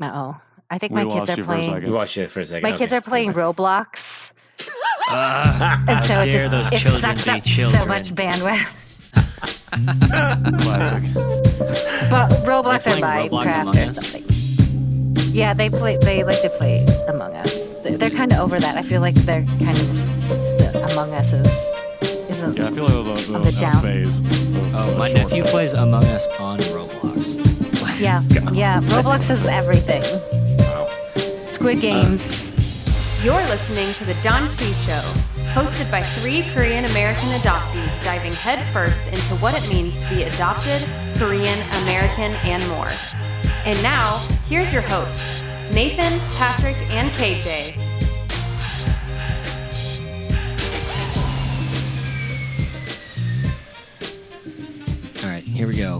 Uh-oh. I think We my kids lost are you for a playing. second. You watched it for a second. My kids are playing Roblox. How So dare those it children sucks be up children? so much bandwidth. Classic. But Roblox or playing Roblox Minecraft Among or Us? something. Yeah, they like to play Among Us. They're kind of over that. I feel like they're kind of Among Us is a, Yeah, I feel like it was on the a down. phase. My nephew plays Among Us on Roblox. Yeah, Roblox is everything. Squid Games. You're listening to The Janchi Show, hosted by 3 Korean American adoptees diving headfirst into what it means to be adopted, Korean American, and more. And now, here's your hosts, Nathan, Patrick, and KJ. All right, here we go.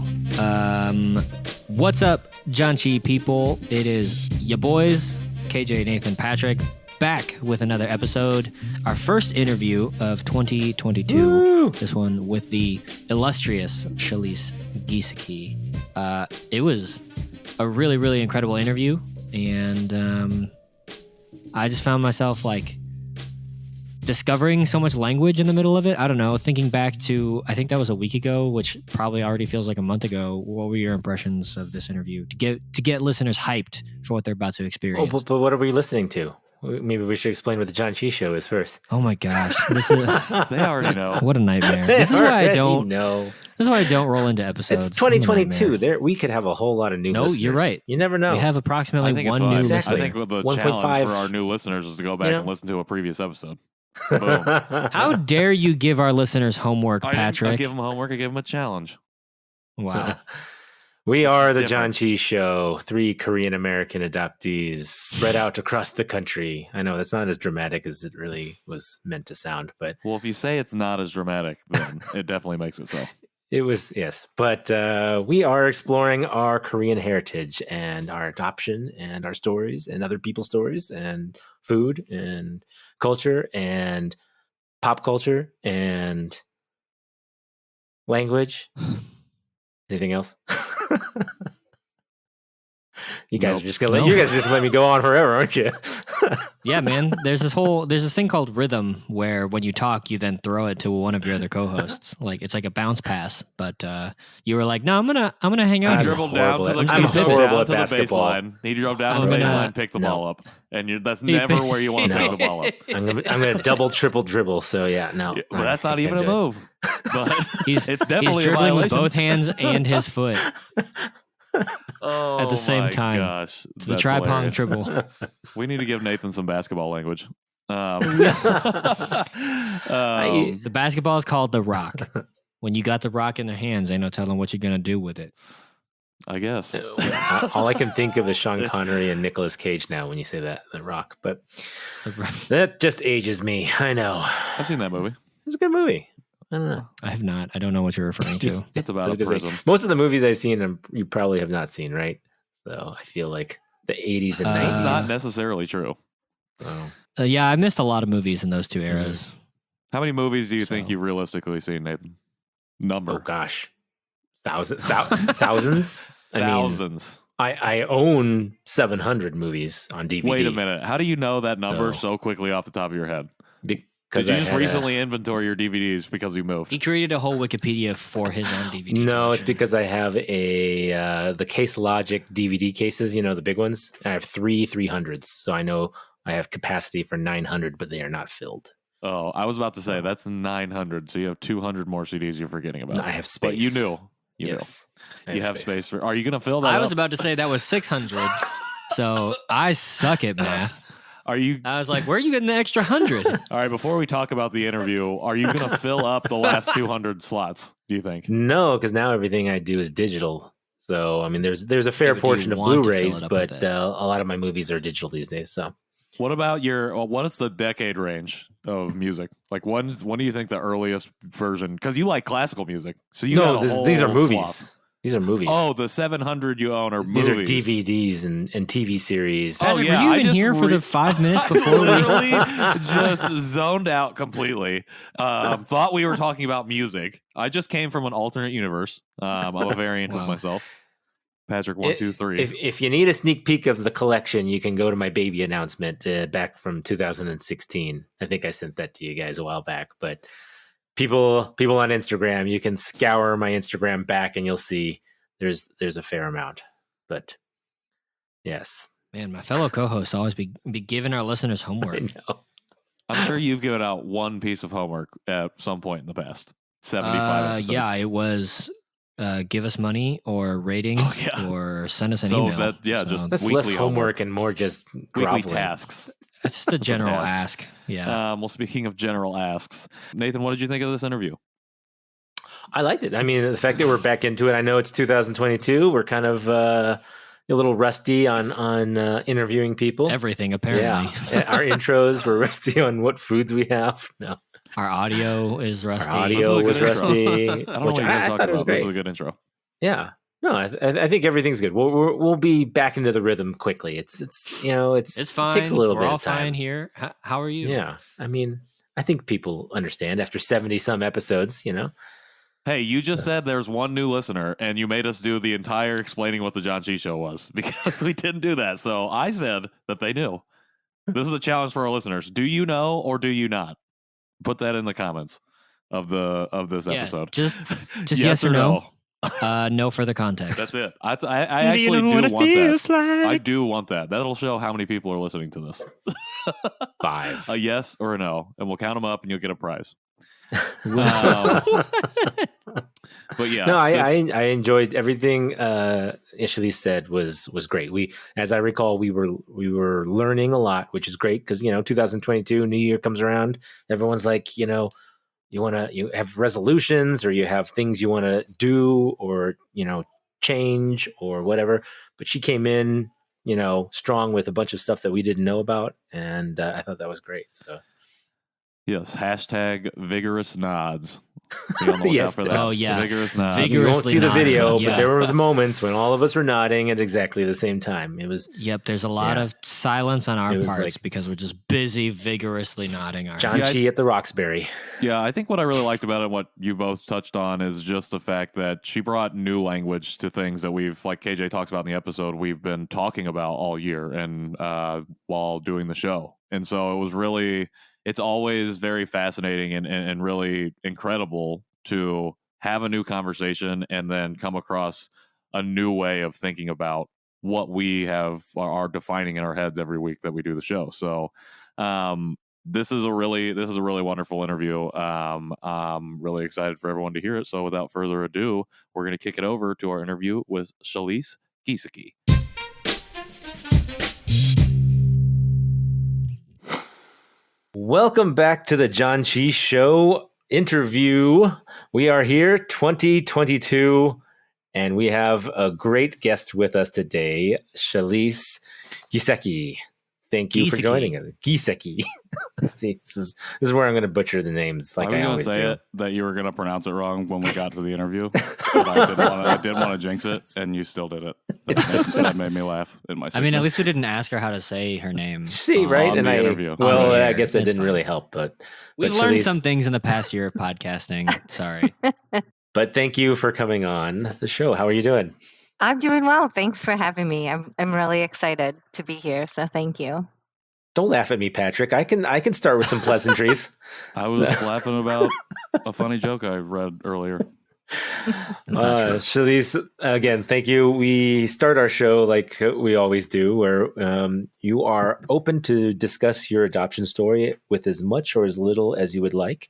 What's up, Janchi people? It is ya boys, KJ, Nathan, Patrick, back with another episode. Our first interview of 2022. Woo! This one with the illustrious Shelise Gieseke. It was a really, really incredible interview, and I just found myself like discovering so much language in the middle of it. I don't know, thinking back to, I think that was a week ago, which probably already feels like a month ago. What were your impressions of this interview to get listeners hyped for what they're about to experience? Oh, but what are we listening to? Maybe we should explain what the Janchi Show is first. Oh my gosh, this is They already know. what a nightmare. This is why I don't know. This is why I don't roll into episodes. It's 2022. There, we could have a whole lot of new listeners. You're right. You never know. We have approximately I think one it's new fine. Exactly. I listener. think the 1.5. challenge for our new listeners is to go back and listen to a previous episode. Boom. How dare you give our listeners homework, I Patrick? give them homework. I give them a challenge. Wow. We are the different. Janchi Show, 3 Korean American adoptees spread out across the country. I know that's not as dramatic as it really was meant to sound, but Well, if you say it's not as dramatic, then it definitely makes it so. it was, yes. But we are exploring our Korean heritage and our adoption and our stories and other people's stories and food and culture and pop culture and language. Anything else? You guys are just gonna let, you guys just let me go on forever, aren't you? Yeah, man. There's this thing called rhythm where when you talk, you then throw it to one of your other co-hosts. Like it's like a bounce pass, but you were like, "No, I'm gonna hang out." I'm here." Dribbled down to the, I'm he dribbled horrible down at to the basketball. baseline. He drove down to the I'm gonna- baseline, picked the no. ball up, and that's never where you want to pick the ball up. I'm gonna double, triple dribble. So yeah, no, But that's not even a can't do it. move. But He's it's definitely he's a dribbling with violation. both hands and his foot. Oh, at the same my time. Gosh, It's the that's tripod hilarious. triple. We need to give Nathan some basketball language. The basketball is called the rock. When you got the rock in their hands, ain't no telling what you're gonna do with it. I guess. All I can think of is Sean Connery and Nicolas Cage now when you say that, The Rock. But The rock. that just ages me. I know. I've seen that movie. It's a good movie. I don't know. I have not. I don't know what you're referring to. It's about I was a gonna say, prison. most of the movies I've seen, you probably have not seen, right? So I feel like the 80s and 90s. That's not necessarily true. Oh. Yeah, I missed a lot of movies in those two eras. How many movies do you think So- you've realistically seen, Nathan? Number. Oh gosh, thousands. I mean, Thousands. I own 700 movies on DVD. Wait a minute. How do you know that number Oh. so quickly off the top of your head? Because Did you I just had recently inventory your DVDs because you moved? He created a whole Wikipedia for his own DVD. No, it's collection. because I have the Case Logic DVD cases. You know, the big ones. I have 3 300s, so I know I have capacity for 900, but they are not filled. Oh, I was about to say that's 900, so you have 200 more CDs you're forgetting about. I have space. But you knew. You Yes, I knew. You have space for. Are you going to fill that I up? was about to say that was 600. So I suck at math. Are you I was like, where are you getting the extra 100? all right? Before we talk about the interview, are you going to fill up the last 200 slots? Do you think? No, because now everything I do is digital. So I mean, there's a fair but do you portion of want to fill Blu-rays, it up with but it? a lot of my movies are digital these days. So What about what is the decade range of music? Like when do you think the earliest version? Because you like classical music, so you got a whole these are movies. swath. These are movies. Oh, the 700 you own are these movies. are DVDs and TV series. Oh, Patrick, yeah, were you I even just here for the 5 minutes before we... Literally just zoned out completely. Thought we were talking about music. I just came from an alternate universe. I'm a variant of Wow. myself. Patrick 123. If you need a sneak peek of the collection, you can go to my baby announcement back from 2016. I think I sent that to you guys a while back. But people on Instagram, you can scour my Instagram back and you'll see there's a fair amount. But yes, Man, my fellow co-hosts always be giving our listeners homework. I know. I'm sure you've given out one piece of homework at some point in the past. 75 episodes. Yeah, it was give us money or ratings or send us an email. Just That's weekly less homework and more just weekly groveling. tasks. It's just a general ask. Yeah. Well, speaking of general asks, Nathan, what did you think of this interview? I liked it. I mean, the fact that we're back into it. I know it's 2022. We're kind of a little rusty on interviewing people. Everything, apparently. Yeah. Our intros were rusty on what foods we have. No. Our audio is rusty. Our audio was rusty. I don't know what you guys talking about. This is a good intro. Yeah. No, I think everything's good. We'll be back into the rhythm quickly. It's fine. It takes a little We're bit all of time. fine here. How are you? Yeah. I mean, I think people understand after 70 some episodes, Hey, you just said there's one new listener, and you made us do the entire explaining what the Janchi Show was because we didn't do that. So I said that they knew. This is a challenge for our listeners. Do you know or do you not? Put that in the comments of this episode. Just yes or no. No further context. That's it. I actually do want that. I do want that. That'll show how many people are listening to this. 5. A yes or a no, and we'll count them up, and you'll get a prize. But yeah, no, I enjoyed everything. Shelise said was great. As I recall, we were learning a lot, which is great because 2022 New Year comes around. Everyone's like, you have resolutions or you have things you want to do or change or whatever. But she came in, strong with a bunch of stuff that we didn't know about, and I thought that was great. So. Yes, #vigorous nods. Be on the lookout Yes, for that. oh, yeah. Vigorous nods. You won't see the nodding. video, Yeah. but there was moments when all of us were nodding at exactly the same time. It was Yep, there's a lot of silence on our It was parts like- because we're just busy vigorously nodding our Janchi guys- at the Roxbury. Yeah, I think what I really liked about it, what you both touched on, is just the fact that she brought new language to things that we've, like KJ talks about in the episode, we've been talking about all year and while doing the show. And so it was really, it's always very fascinating and really incredible to have a new conversation and then come across a new way of thinking about what we are defining in our heads every week that we do the show. So this is a really wonderful interview. I'm really excited for everyone to hear it. So without further ado, we're going to kick it over to our interview with Shelise Gieseke. Welcome back to the Janchi Show interview. We are here 2022 and we have a great guest with us today, Shelise Gieseke. Thank you for joining us. Gieseke. See, this is where I'm going to butcher the names like I always say do. it that you were going to pronounce it wrong when we got to the interview. But I didn't want to jinx it, and you still did it. That made me laugh in my sickness. I mean, at least we didn't ask her how to say her name. See, right? On And the interview. Well, On the I air. guess that It's didn't fine. really help, but We've but learned Shelise- some things in the past year of podcasting. Sorry. But thank you for coming on the show. How are you doing? I'm doing well. Thanks for having me. I'm really excited to be here. So thank you. Don't laugh at me, Patrick. I can start with some pleasantries. I was laughing about a funny joke I read earlier. Shelise, again, thank you. We start our show like we always do, where you are open to discuss your adoption story with as much or as little as you would like.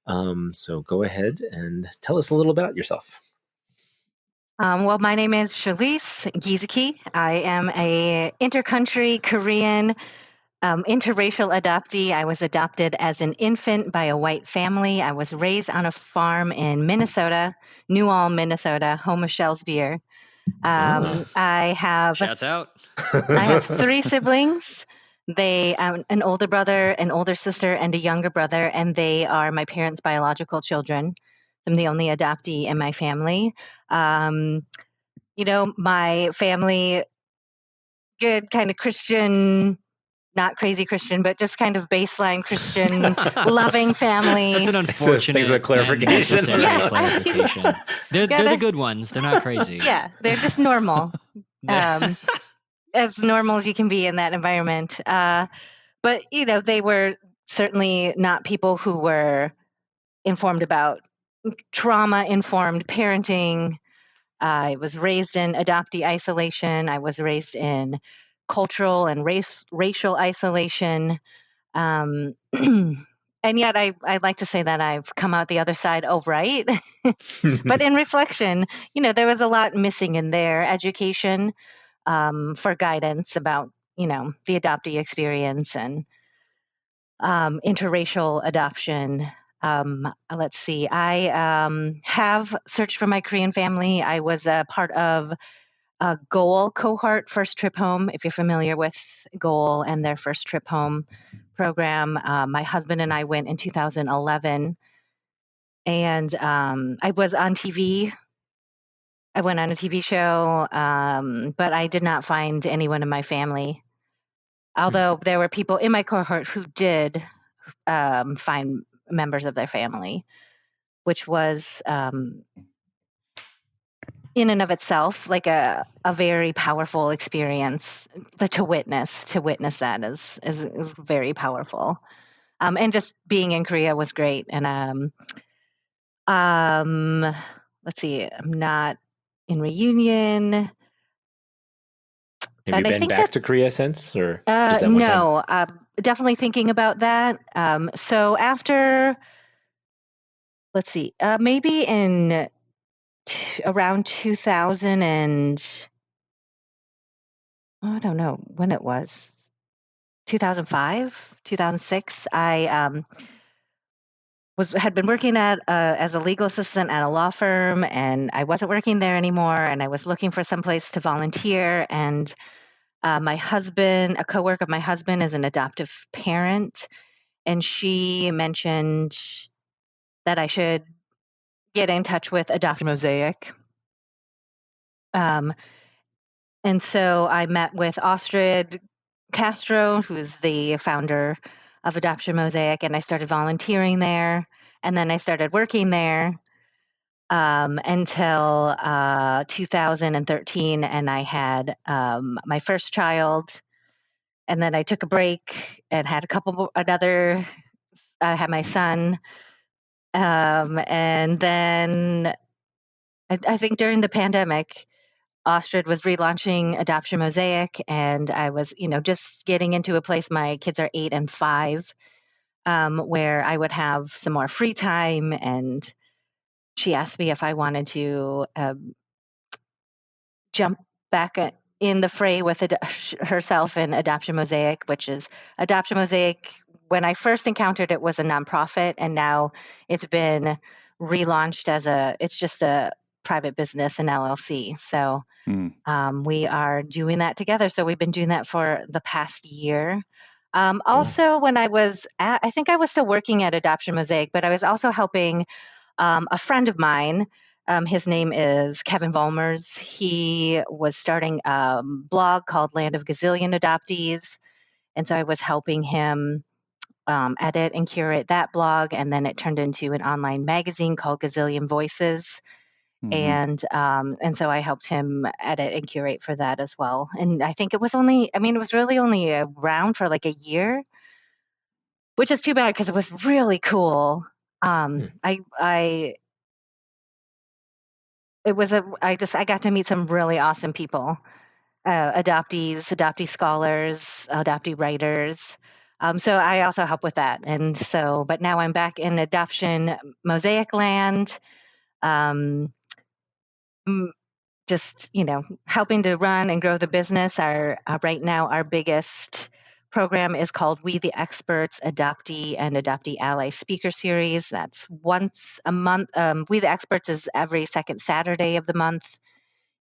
So go ahead and tell us a little about yourself. Well, my name is Shelise Gieseke. I am a intercountry Korean interracial adoptee. I was adopted as an infant by a white family. I was raised on a farm in Minnesota, New Ulm, Minnesota, home of Shell's beer. I have Shouts out. I have 3 siblings. They an older brother, an older sister, and a younger brother, and they are my parents' biological children. I'm the only adoptee in my family. My family, good kind of Christian, not crazy Christian, but just kind of baseline Christian, loving family. That's an unfortunate Thanks for the and clarification. necessary Yeah, clarification. They're the good ones. They're not crazy. Yeah, they're just normal. as normal as you can be in that environment. But, they were certainly not people who were informed about trauma-informed parenting. I was raised in adoptee isolation. I was raised in cultural and racial isolation. And yet I like to say that I've come out the other side all right. But in reflection, there was a lot missing in their education for guidance about, the adoptee experience and interracial adoption. Let's see. I have searched for my Korean family. I was a part of a Goal cohort, First Trip Home, if you're familiar with Goal and their First Trip Home program. My husband and I went in 2011, and I was on TV. I went on a TV show, but I did not find anyone in my family. Although there were people in my cohort who did find members of their family, which was in and of itself like a very powerful experience. To witness that is very powerful. And just being in Korea was great. And let's see, I'm not in reunion. Have you been back to Korea since, or just that one no? Definitely thinking about that. So after, let's see, maybe in around 2000 and I don't know when it was, 2005, 2006. I had been working as a legal assistant at a law firm, and I wasn't working there anymore, and I was looking for some place to volunteer. And my husband, a coworker of my husband, is an adoptive parent, and she mentioned that I should get in touch with Adoption Mosaic. And so I met with Astrid Castro, who's the founder of Adoption Mosaic, and I started volunteering there. And then I started working there until 2013, and I had my first child. And then I took a break and had I had my son. And then I think during the pandemic, Astrid was relaunching Adoption Mosaic, and I was, just getting into a place. My kids are 8 and 5, where I would have some more free time. And she asked me if I wanted to jump back in the fray with herself in Adoption Mosaic, which is Adoption Mosaic. When I first encountered it, was a nonprofit, and now it's been relaunched it's just a private business, an LLC. So we are doing that together. So we've been doing that for the past year. Also, when I think I was still working at Adoption Mosaic, but I was also helping a friend of mine. His name is Kevin Volmers. He was starting a blog called Land of Gazillion Adoptees. And so I was helping him edit and curate that blog. And then it turned into an online magazine called Gazillion Voices. Mm-hmm. And so I helped him edit and curate for that as well. And I think it was really only around for like a year, which is too bad because it was really cool. I got to meet some really awesome people, adoptees, adoptee scholars, adoptee writers. So I also help with that. And so, but now I'm back in Adoption Mosaic land. Just, helping to run and grow the business. Right now, our biggest program is called We the Experts Adoptee and Adoptee Ally Speaker Series. That's once a month. We the Experts is every second Saturday of the month.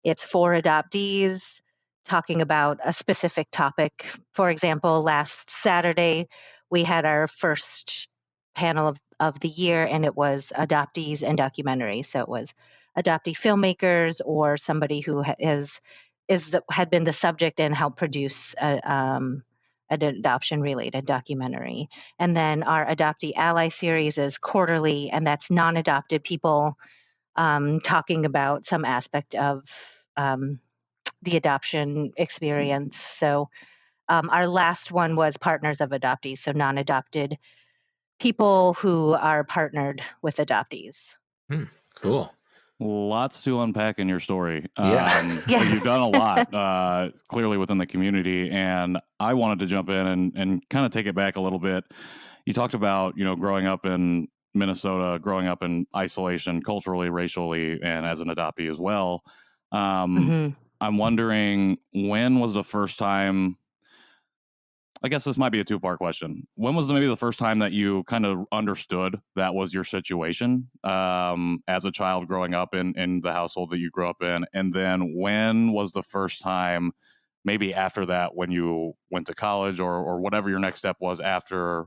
It's for adoptees talking about a specific topic. For example, last Saturday, we had our first panel of the year, and it was adoptees and documentaries. So it was adoptee filmmakers or somebody who had been the subject and helped produce an adoption-related documentary. And then our Adoptee Ally series is quarterly, and that's non-adopted people talking about some aspect of the adoption experience. So our last one was partners of adoptees, so non-adopted people who are partnered with adoptees. Cool. Lots to unpack in your story. Yeah. Yeah. You've done a lot, clearly within the community, and I wanted to jump in and kind of take it back a little bit. You talked about, growing up in Minnesota, growing up in isolation, culturally, racially, and as an adoptee as well. Mhm. I'm wondering, when was the first time? I guess this might be a two-part question. When was maybe the first time that you kind of understood that was your situation as a child growing up in the household that you grew up in? And then when was the first time, maybe after that, when you went to college or whatever your next step was after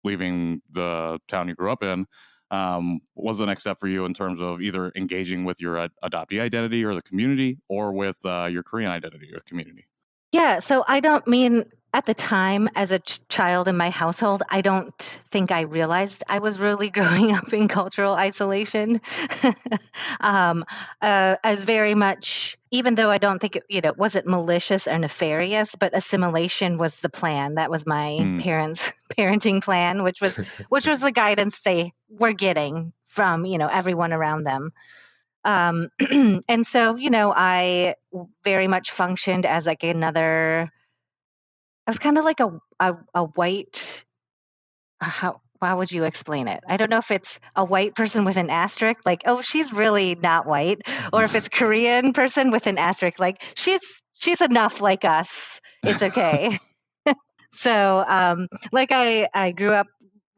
leaving the town you grew up in, what was the next step for you in terms of either engaging with your adoptee identity or the community, or with your Korean identity or the community? Yeah, so I don't mean at the time as a child in my household, I don't think I realized I was really growing up in cultural isolation. As very much, even though I don't think it wasn't malicious or nefarious, but assimilation was the plan. That was my parents' parenting plan, which was the guidance they were getting from everyone around them. And so, I very much functioned as like I was kind of like a white, how would you explain it? I don't know if it's a white person with an asterisk, like, oh, she's really not white, or if it's Korean person with an asterisk, like she's enough like us. It's okay. So, like I grew up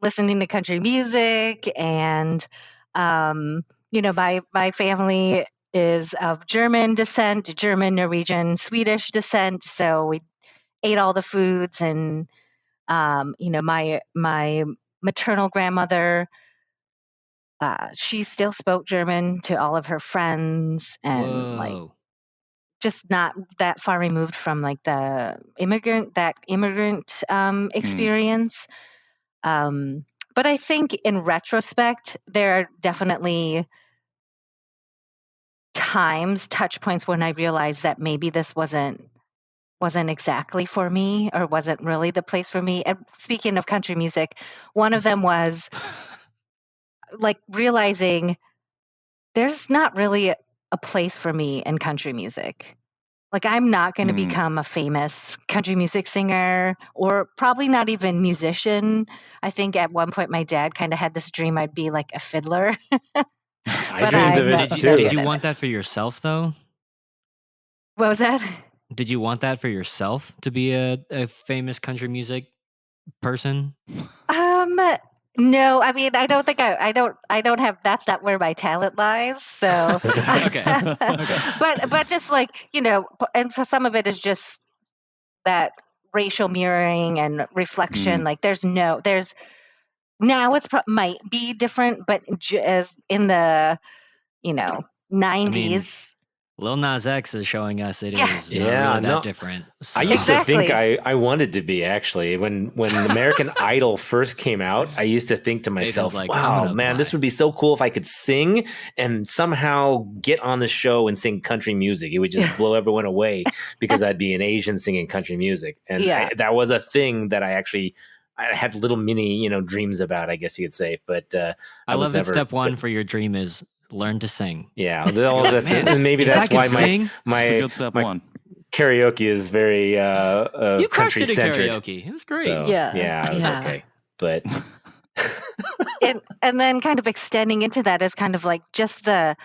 listening to country music, and my family is of German descent, German, Norwegian, Swedish descent. So we ate all the foods, and my maternal grandmother, she still spoke German to all of her friends, and like Whoa. just not that far removed from like the immigrant experience. But I think in retrospect, there are definitely touch points when I realized that maybe this wasn't exactly for me, or wasn't really the place for me. And speaking of country music, one of them was like realizing there's not really a place for me in country music. Like, I'm not going to become a famous country music singer, or probably not even musician. I think at one point my dad kind of had this dream I'd be like a fiddler. I dreamed of it too. Did you want that for yourself, though? What was that? Did you want that for yourself, to be a famous country music person? No, I mean, I don't think I don't have, that's not where my talent lies. So, Okay. but just like, and for some of it is just that racial mirroring and reflection. Like there's now might be different, but as in the, 90s. Lil Nas X is showing us it Yeah. is not really that different. So. I used to think Exactly. I wanted to be, actually. When American Idol first came out, I used to think to myself, like, wow, man, this would be so cool if I could sing and somehow get on the show and sing country music. It would just blow everyone away because I'd be an Asian singing country music. And that was a thing that I had little mini, dreams about, I guess you could say. But I love that step one for your dream is learn to sing. Yeah, all this, and maybe that's why my a good step one. Karaoke is very you crushed country it in centered. Karaoke. It was great. So, yeah, it was okay. But and then kind of extending into that is kind of like just the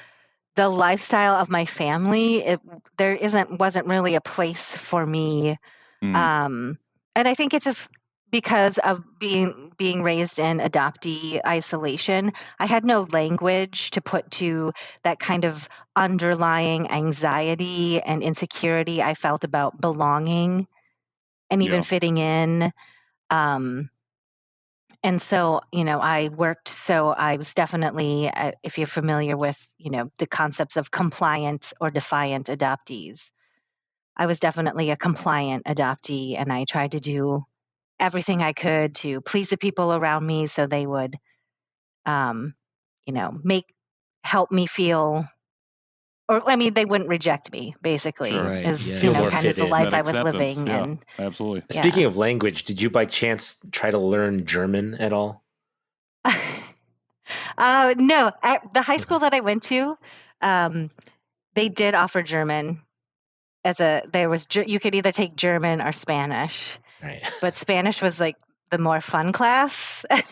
lifestyle of my family. There wasn't really a place for me. And I think it's just because of being raised in adoptee isolation, I had no language to put to that kind of underlying anxiety and insecurity I felt about belonging and even fitting in. And so, I worked, so I was definitely, if you're familiar with, the concepts of compliant or defiant adoptees, I was definitely a compliant adoptee, and I tried to do everything I could to please the people around me so they would, help me feel or I mean, they wouldn't reject me, basically, Sure. Right, is, yeah. Feel more kind of fit the in. life That I was acceptance. living. Yeah, And absolutely. yeah. Speaking of language, did you by chance try to learn German at all? No, at the high Okay. school that I went to, they did offer German you could either take German or Spanish, Right. but Spanish was like the more fun class. It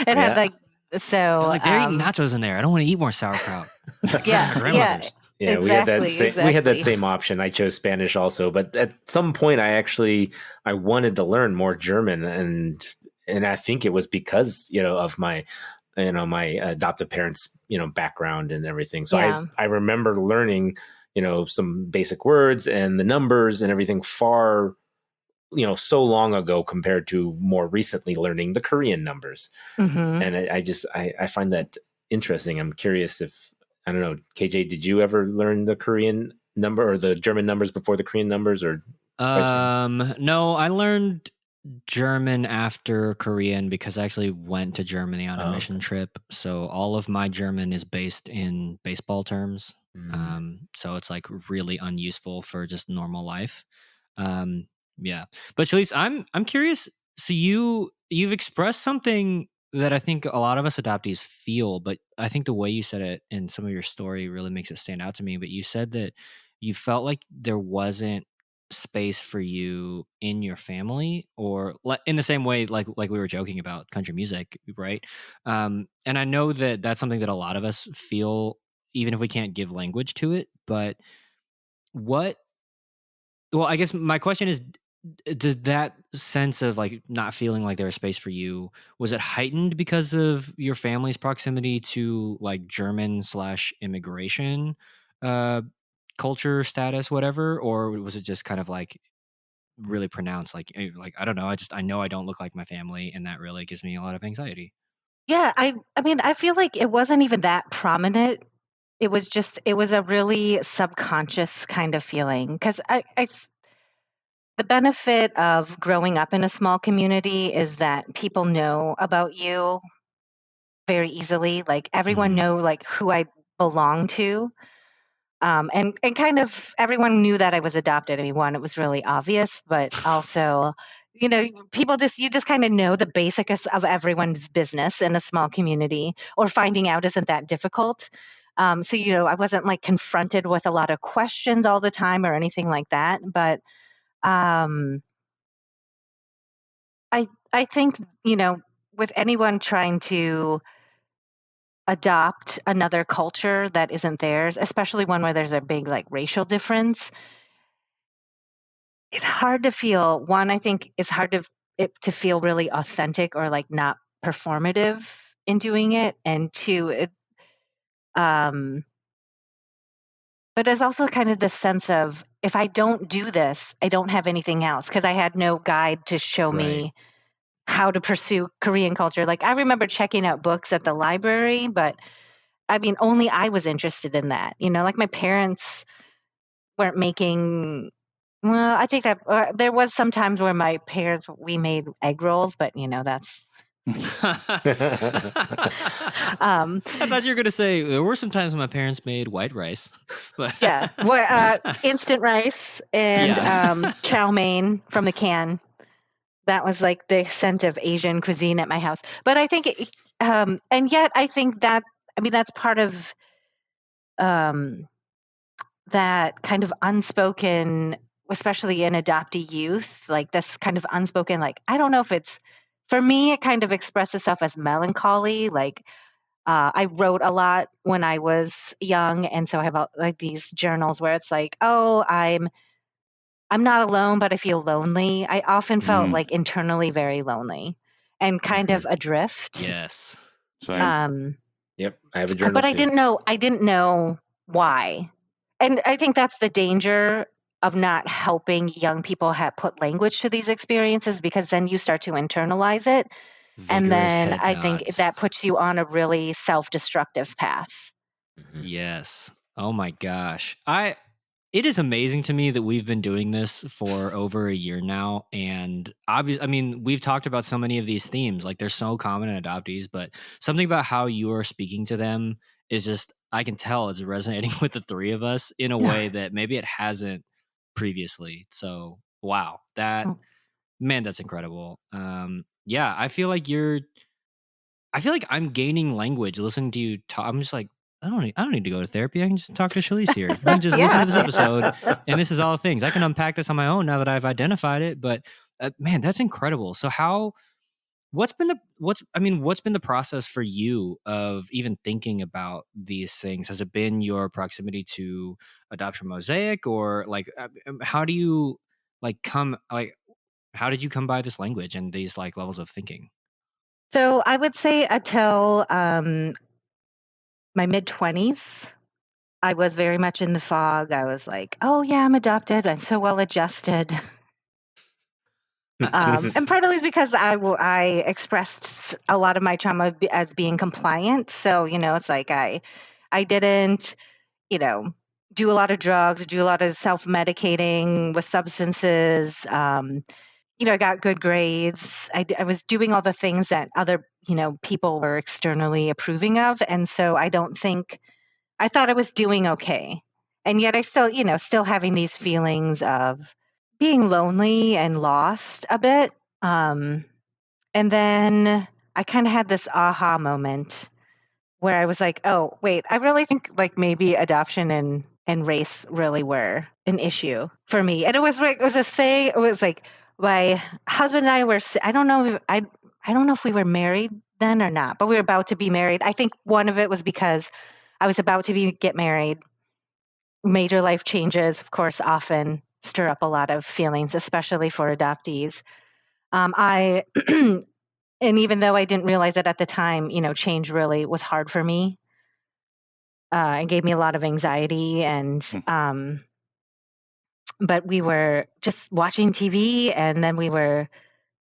had Yeah. like, so, Like they're eating nachos in there. I don't want to eat more sauerkraut. My yeah, grandmother's. Yeah, we had that exactly. same option. I chose Spanish also, but at some point I wanted to learn more German, and I think it was because, of my my adoptive parents, background and everything. So Yeah. I remember learning, some basic words and the numbers and everything far, so long ago compared to more recently learning the Korean numbers. Hmm. And I find that interesting. I'm curious if, I don't know, KJ, did you ever learn the Korean number or the German numbers before the Korean numbers, or vice versa? No, I learned German after Korean because I actually went to Germany on a mission trip. So all of my German is based in baseball terms. So it's like really unuseful for just normal life. Yeah, but Shalise, I'm curious. So you've expressed something that I think a lot of us adoptees feel, but I think the way you said it in some of your story really makes it stand out to me. But you said that you felt like there wasn't space for you in your family, or in the same way like we were joking about country music, right? And I know that that's something that a lot of us feel, even if we can't give language to it. But what well, I guess my question is, did that sense of like not feeling like there was space for you, was it heightened because of your family's proximity to like German/immigration uh culture, status, whatever, or was it just kind of like really pronounced, like I don't know, I know I don't look like my family, and that really gives me a lot of anxiety? Yeah, I mean, I feel like it wasn't even that prominent. It was a really subconscious kind of feeling, because the benefit of growing up in a small community is that people know about you very easily. Like everyone know like who I belong to. And kind of everyone knew that I was adopted. I mean, one, it was really obvious, but also, you just kind of know the basics of everyone's business in a small community, or finding out isn't that difficult. So, I wasn't like confronted with a lot of questions all the time or anything like that. But um, I think, with anyone trying to adopt another culture that isn't theirs, especially one where there's a big like racial difference, it's hard to feel. One, I think it's hard to feel really authentic or like not performative in doing it. And two, um, but there's also kind of this sense of, if I don't do this, I don't have anything else, because I had no guide to show Right. me how to pursue Korean culture. Like I remember checking out books at the library, but I mean, only I was interested in that. Like my parents weren't making. Well, I take that. There was some times where we made egg rolls, but that's. I thought you were going to say there were some times when my parents made white rice. But Yeah, instant rice and chow mein from the can. That was like the scent of Asian cuisine at my house. But I think, and yet I think that, I mean, that's part of that kind of unspoken, especially in adoptee youth, like this kind of unspoken, like, I don't know if it's, for me, it kind of expressed itself as melancholy. Like, I wrote a lot when I was young, and so I have like these journals where it's like, oh, I'm not alone, but I feel lonely. I often felt like internally very lonely and kind of adrift. yes. Same. Yep, I have a journal But too. I didn't know why. And I think that's the danger of not helping young people put language to these experiences, because then you start to internalize it. And Vigorous then head I think nods. that puts you on a really self-destructive path. Yes. Oh my gosh. It is amazing to me that we've been doing this for over a year now. And obviously, I mean, we've talked about so many of these themes, like they're so common in adoptees, but something about how you are speaking to them is just I can tell it's resonating with the three of us in a way that maybe it hasn't previously. So wow, that's incredible. Yeah, I feel like I'm gaining language listening to you talk. I'm just like, I don't need to go to therapy. I can just talk to Shelise here. I can just listen to this episode, and this is all things. I can unpack this on my own now that I've identified it. But man, that's incredible. So what's been the process for you of even thinking about these things? Has it been your proximity to Adoption Mosaic, or like how do you how did you come by this language and these like levels of thinking? So I would say until my mid-20s, I was very much in the fog. I was like, oh, yeah, I'm adopted. I'm so well adjusted. And partly it's because I expressed a lot of my trauma as being compliant. So, it's like I didn't, do a lot of drugs, do a lot of self-medicating with substances. I got good grades. I was doing all the things that other, people were externally approving of. And so I thought I was doing okay. And yet I still having these feelings of being lonely and lost a bit. And then I kind of had this aha moment where I was like, oh, wait, I really think like maybe adoption and race really were an issue for me. And it was this thing. It was like my husband and I were, I don't know if we were married then or not, but we were about to be married. I think one of it was because I was about to get married. Major life changes, of course, often stir up a lot of feelings, especially for adoptees. And even though I didn't realize it at the time, change really was hard for me. It gave me a lot of anxiety, and but we were just watching TV, and then we were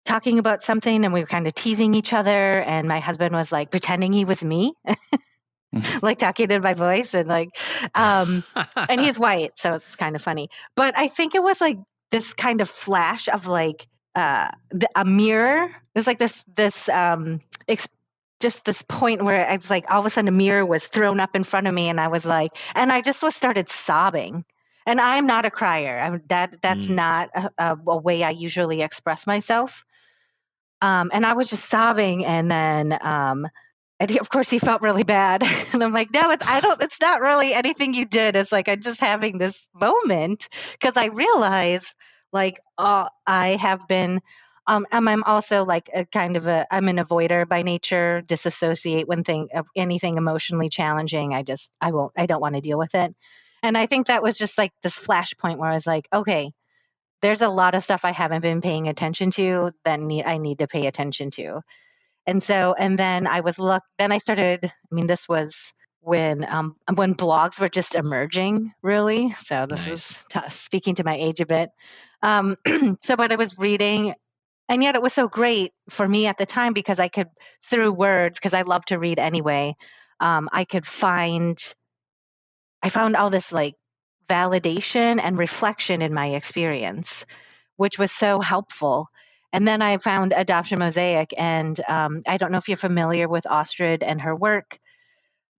talking about something, and we were kind of teasing each other, and my husband was like pretending he was me. Like talking in my voice and like, and he's white, so it's kind of funny. But I think it was like this kind of flash of like a mirror. It was like this just this point where it's like all of a sudden a mirror was thrown up in front of me, and I was like, and I just started sobbing. And I'm not a crier. That's not a way I usually express myself. And I was just sobbing, and then. And of course, he felt really bad. And I'm like, no, it's not really anything you did. It's like, I'm just having this moment because I realize like, I have been, and I'm also like I'm an avoider by nature, disassociate when anything emotionally challenging. I don't want to deal with it. And I think that was just like this flashpoint where I was like, okay, there's a lot of stuff I haven't been paying attention to that I need to pay attention to. And so, and then then I started, this was when blogs were just emerging, really. So this is speaking to my age a bit. But I was reading, and yet it was so great for me at the time because I could, through words, because I love to read anyway, I found all this like validation and reflection in my experience, which was so helpful. And then I found Adoption Mosaic, and I don't know if you're familiar with Astrid and her work,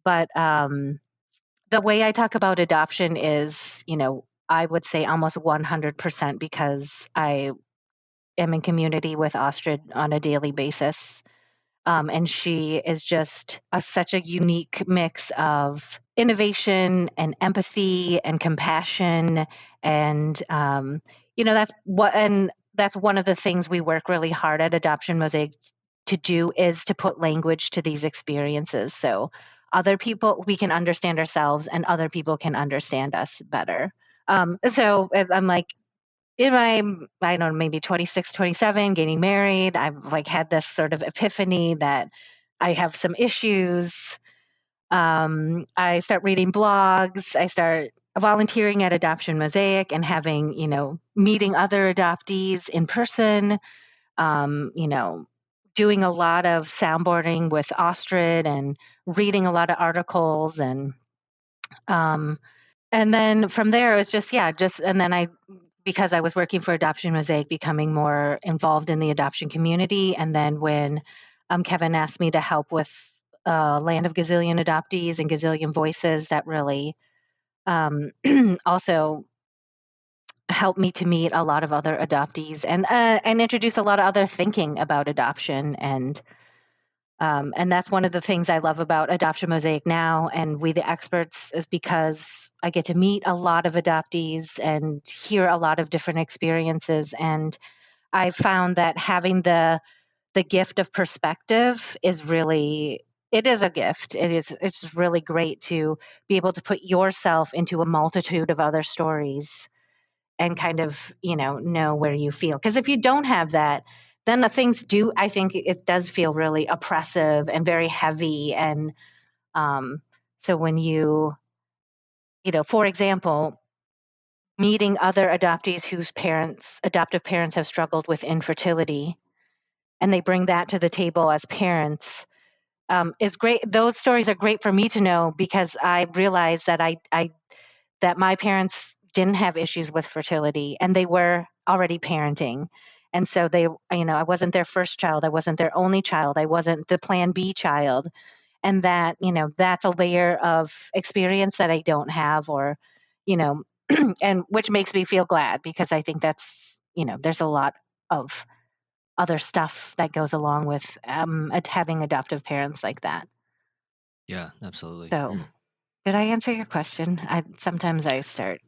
but the way I talk about adoption is, I would say almost 100% because I am in community with Astrid on a daily basis. And she is just such a unique mix of innovation and empathy and compassion. And, that's one of the things we work really hard at Adoption Mosaic to do is to put language to these experiences. So other people, we can understand ourselves and other people can understand us better. So I'm like, in my, I don't know, maybe 26, 27, getting married, I've like had this sort of epiphany that I have some issues. I start reading blogs. I start volunteering at Adoption Mosaic and having, meeting other adoptees in person, doing a lot of soundboarding with Astrid and reading a lot of articles. And then from there, it was and then because I was working for Adoption Mosaic, becoming more involved in the adoption community. And then when Kevin asked me to help with Land of Gazillion Adoptees and Gazillion Voices that really also helped me to meet a lot of other adoptees and introduce a lot of other thinking about adoption. And that's one of the things I love about Adoption Mosaic now and We the Experts is because I get to meet a lot of adoptees and hear a lot of different experiences. And I found that having the gift of perspective is really, it is a gift. It's really great to be able to put yourself into a multitude of other stories and kind of, know where you feel. Because if you don't have that, then the things do, I think it does feel really oppressive and very heavy. And so when for example, meeting other adoptees whose adoptive parents have struggled with infertility, and they bring that to the table as parents, is great. Those stories are great for me to know because I realized that that my parents didn't have issues with fertility and they were already parenting. And so I wasn't their first child. I wasn't their only child. I wasn't the plan B child. And that, that's a layer of experience that I don't have and which makes me feel glad because I think that's, there's a lot of other stuff that goes along with having adoptive parents like that. Yeah, absolutely. So, did I answer your question? Sometimes I start.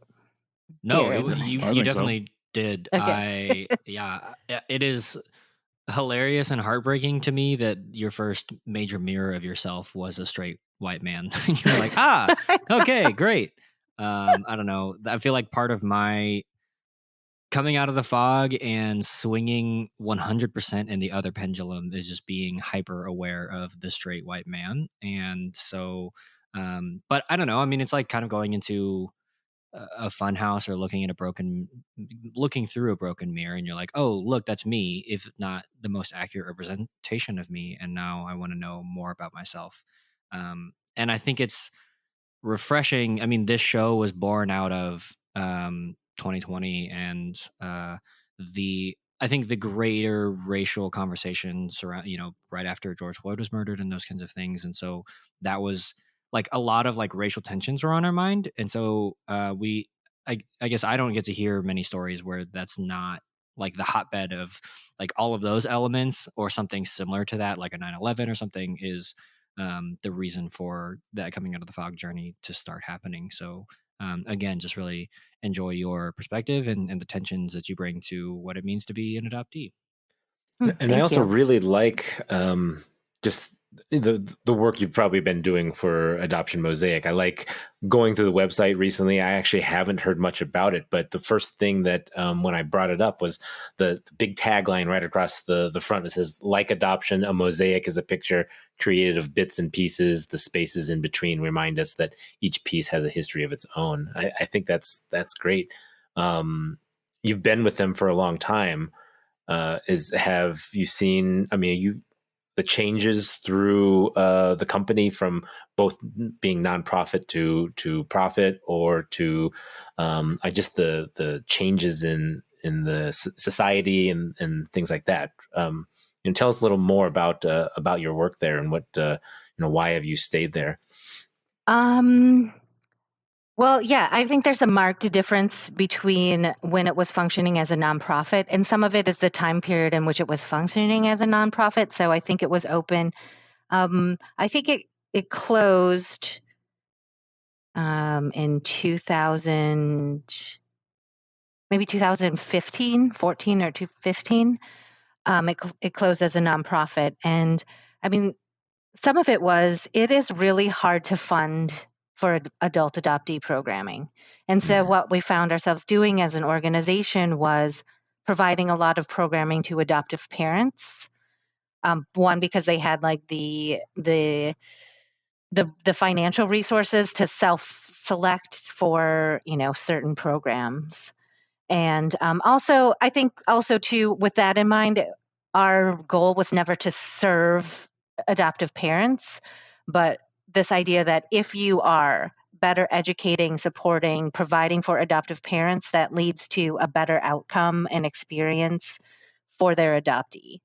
No, Hearing. you I think so. definitely did. Okay. It is hilarious and heartbreaking to me that your first major mirror of yourself was a straight white man. You're like, okay, great. I don't know. I feel like part of my coming out of the fog and swinging 100% in the other pendulum is just being hyper aware of the straight white man. And so, but I don't know. I mean, it's like kind of going into a fun house or looking through a broken mirror, and you're like, oh, look, that's me, if not the most accurate representation of me. And now I want to know more about myself. And I think it's refreshing. I mean, this show was born out of 2020 and I think the greater racial conversations around, right after George Floyd was murdered and those kinds of things. And so that was like a lot of like racial tensions were on our mind. And so I guess I don't get to hear many stories where that's not like the hotbed of like all of those elements or something similar to that, like a 9/11 or something is the reason for that coming out of the fog journey to start happening. So again, just really enjoy your perspective and the tensions that you bring to what it means to be an adoptee. And I also really like just the work you've probably been doing for Adoption Mosaic. I like going through the website recently. I actually haven't heard much about it, but the first thing that when I brought it up was the big tagline right across the front. It says, "Like adoption, a mosaic is a picture created of bits and pieces. The spaces in between remind us that each piece has a history of its own." I think that's great. You've been with them for a long time. Have you seen? I mean, the changes through the company from both being nonprofit to profit, or to just the changes in the society and things like that. Tell us a little more about your work there and what why have you stayed there? Well, yeah, I think there's a marked difference between when it was functioning as a nonprofit, and some of it is the time period in which it was functioning as a nonprofit. So I think it was open. I think it closed in 2000, maybe 2015, 14 or 2015. It closed as a nonprofit, and I mean, some of it is really hard to fund for adult adoptee programming. And so what we found ourselves doing as an organization was providing a lot of programming to adoptive parents. One, because they had like the financial resources to self-select for, certain programs. And also, I think also too, with that in mind, our goal was never to serve adoptive parents, but this idea that if you are better educating, supporting, providing for adoptive parents, that leads to a better outcome and experience for their adoptee.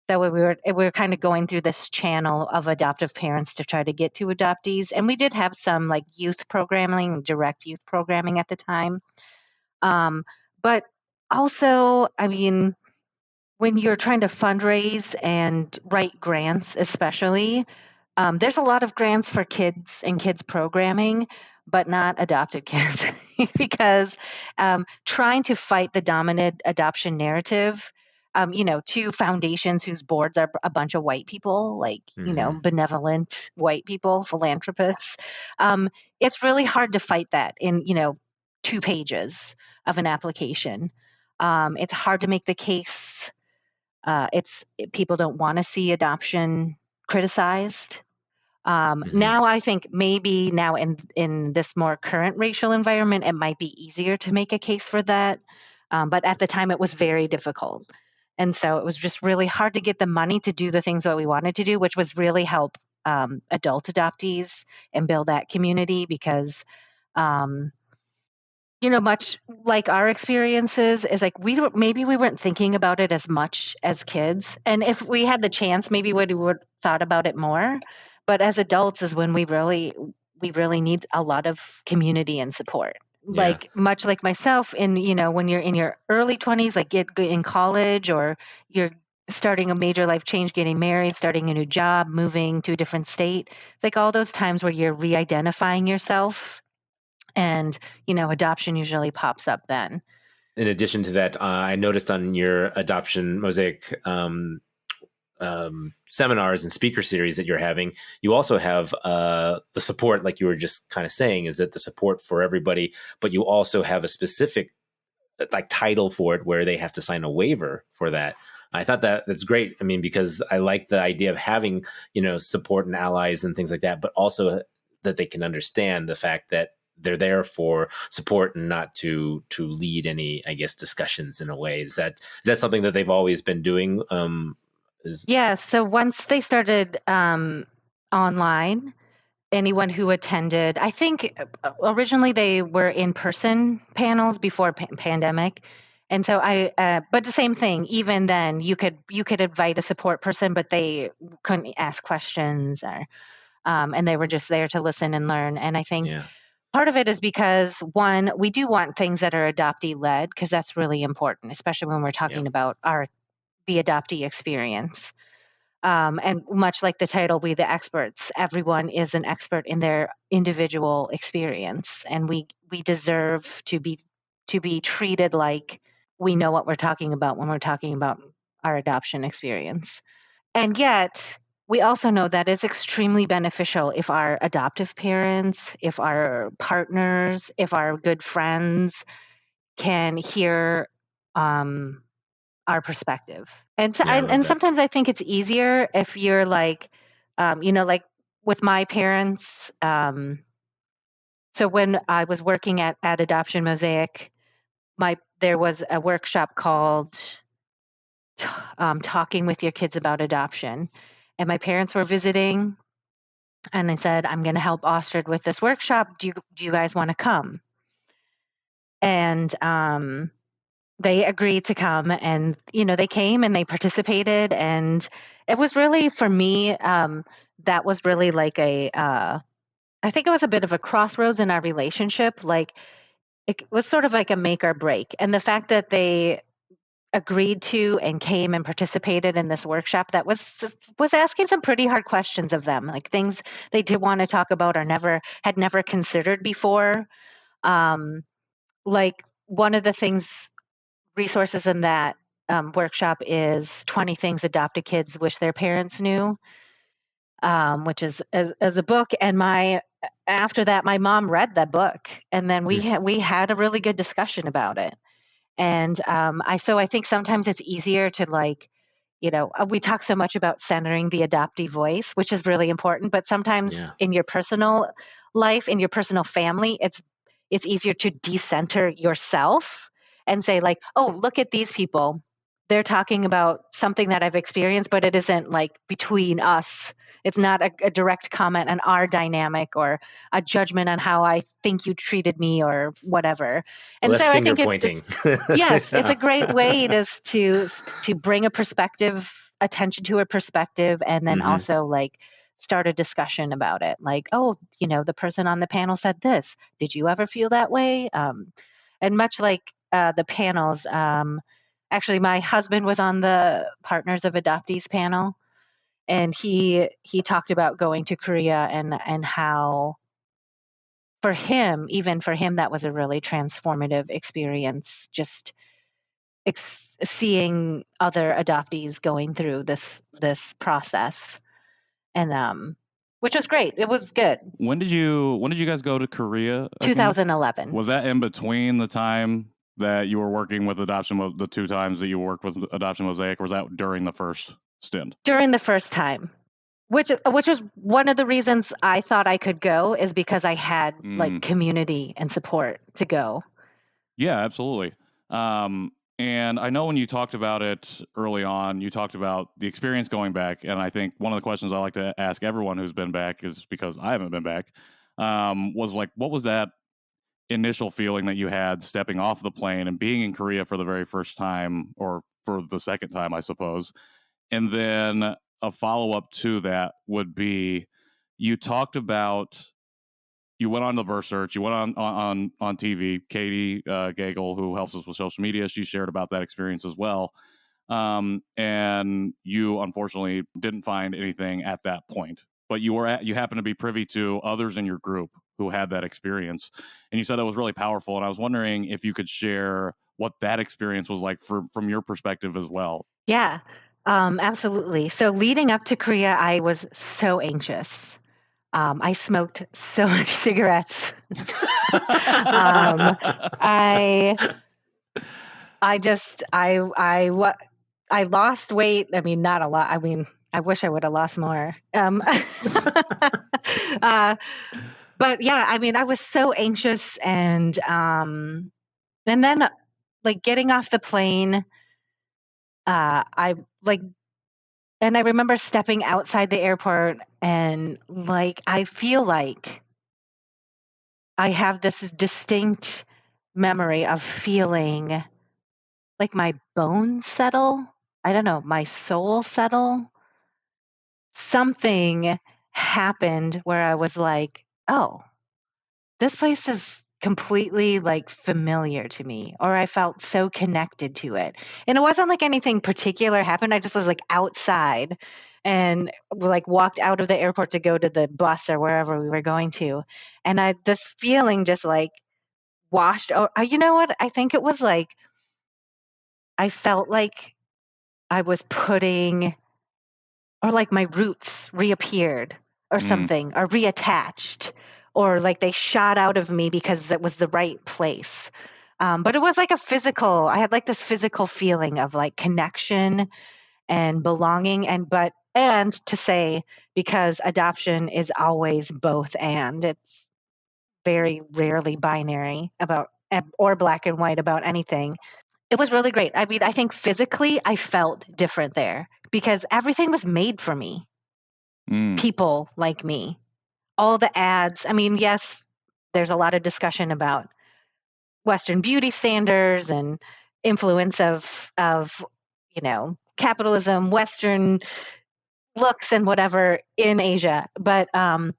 So we were kind of going through this channel of adoptive parents to try to get to adoptees. And we did have some like youth programming, direct youth programming at the time. But also, I mean, when you're trying to fundraise and write grants, especially, there's a lot of grants for kids and kids programming, but not adopted kids, because trying to fight the dominant adoption narrative, to foundations whose boards are a bunch of white people, like, benevolent white people, philanthropists, it's really hard to fight that in, 2 pages of an application. It's hard to make the case. People don't want to see adoption criticized. Now I think maybe now in this more current racial environment, it might be easier to make a case for that. But at the time, it was very difficult. And so it was just really hard to get the money to do the things that we wanted to do, which was really help adult adoptees and build that community, because much like our experiences is like maybe we weren't thinking about it as much as kids. And if we had the chance, maybe we would thought about it more. But as adults is when we really need a lot of community and support. Yeah. Like much like myself when you're in your early 20s, like get in college, or you're starting a major life change, getting married, starting a new job, moving to a different state. It's like all those times where you're re-identifying yourself. And, adoption usually pops up then. In addition to that, I noticed on your Adoption Mosaic seminars and speaker series that you're having, you also have the support, like you were just kind of saying, is that the support for everybody, but you also have a specific like title for it where they have to sign a waiver for that. I thought that's great. I mean, because I like the idea of having, support and allies and things like that, but also that they can understand the fact that they're there for support and not to lead any, I guess, discussions in a way. Is that something that they've always been doing? Yeah. So once they started online, anyone who attended, I think originally they were in-person panels before pandemic. And so but the same thing, even then you could invite a support person, but they couldn't ask questions, or, and they were just there to listen and learn. And I think part of it is because, one, we do want things that are adoptee-led, because that's really important, especially when we're talking about the adoptee experience. And much like the title, We the Experts, everyone is an expert in their individual experience, and we deserve to be treated like we know what we're talking about when we're talking about our adoption experience. And yet, we also know that it's extremely beneficial if our adoptive parents, if our partners, if our good friends can hear our perspective. And sometimes I think it's easier if you're like, like with my parents. So when I was working at Adoption Mosaic, there was a workshop called Talking with Your Kids About Adoption. And my parents were visiting, and I said, I'm going to help Astrid with this workshop. Do you guys want to come? And they agreed to come, and, they came and they participated. And it was really, for me, that was really like I think it was a bit of a crossroads in our relationship. Like it was sort of like a make or break. And the fact that they agreed to and came and participated in this workshop that was asking some pretty hard questions of them, like things they did want to talk about or had never considered before. Like one of the resources in that workshop is 20 Things Adopted Kids Wish Their Parents Knew, which is as a book. And after that, my mom read that book, and then we had a really good discussion about it. And I think sometimes it's easier to we talk so much about centering the adoptee voice, which is really important. But sometimes in your personal life, in your personal family, it's easier to decenter yourself and say like, oh, look at these people. They're talking about something that I've experienced, but it isn't like between us. It's not a direct comment on our dynamic or a judgment on how I think you treated me or whatever. And less so finger I think pointing. Yes, it's a great way to bring a perspective attention to her perspective, and then also like start a discussion about it. Like, oh, the person on the panel said this. Did you ever feel that way? And much like the panels, actually, my husband was on the Partners of Adoptees panel, and he talked about going to Korea and how for him, that was a really transformative experience. Just seeing other adoptees going through this process, and which was great. It was good. When did you guys go to Korea again? 2011. Was that in between the time that you were working with the 2 times that you worked with Adoption Mosaic, or was that during the first stint? During the first time, which was one of the reasons I thought I could go, is because I had like community and support to go. Yeah, absolutely. And I know when you talked about it early on, you talked about the experience going back. And I think one of the questions I like to ask everyone who's been back, is because I haven't been back, was like, what was that initial feeling that you had stepping off the plane and being in Korea for the very first time, or for the second time, I suppose? And then a follow-up to that would be, you talked about, you went on the birth search, you went on TV. Katie Gagel, who helps us with social media, she shared about that experience as well. And you unfortunately didn't find anything at that point, but you happened to be privy to others in your group who had that experience, and you said it was really powerful. And I was wondering if you could share what that experience was like from your perspective as well. Yeah, absolutely. So leading up to Korea, I was so anxious. I smoked so many cigarettes. I lost weight. I mean, not a lot. I mean, I wish I would have lost more. But yeah, I mean, I was so anxious, and then like getting off the plane, and I remember stepping outside the airport, and like I feel like I have this distinct memory of feeling like my bones settle. I don't know, my soul settle. Something happened where I was like, oh, this place is completely like familiar to me, or I felt so connected to it. And it wasn't like anything particular happened. I just was like outside and like walked out of the airport to go to the bus or wherever we were going to. And this feeling just like washed over. You know what? I think it was like, I felt like I was putting, or like my roots reappeared or something, or reattached, or like they shot out of me because it was the right place. But it was like I had like this physical feeling of like connection and belonging, and to say, because adoption is always both, and it's very rarely binary or black and white about anything. It was really great. I mean, I think physically I felt different there because everything was made for me. People like me. All the ads. I mean, yes, there's a lot of discussion about Western beauty standards and influence of capitalism, Western looks and whatever in Asia. But at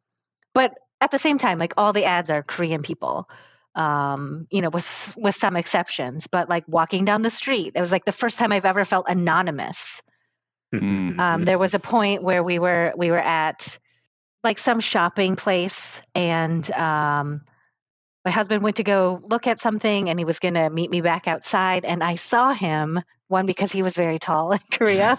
the same time, like all the ads are Korean people. With some exceptions, but like walking down the street, it was like the first time I've ever felt anonymous. There was a point where we were at like some shopping place, and my husband went to go look at something, and he was going to meet me back outside, and I saw him, one, because he was very tall in Korea.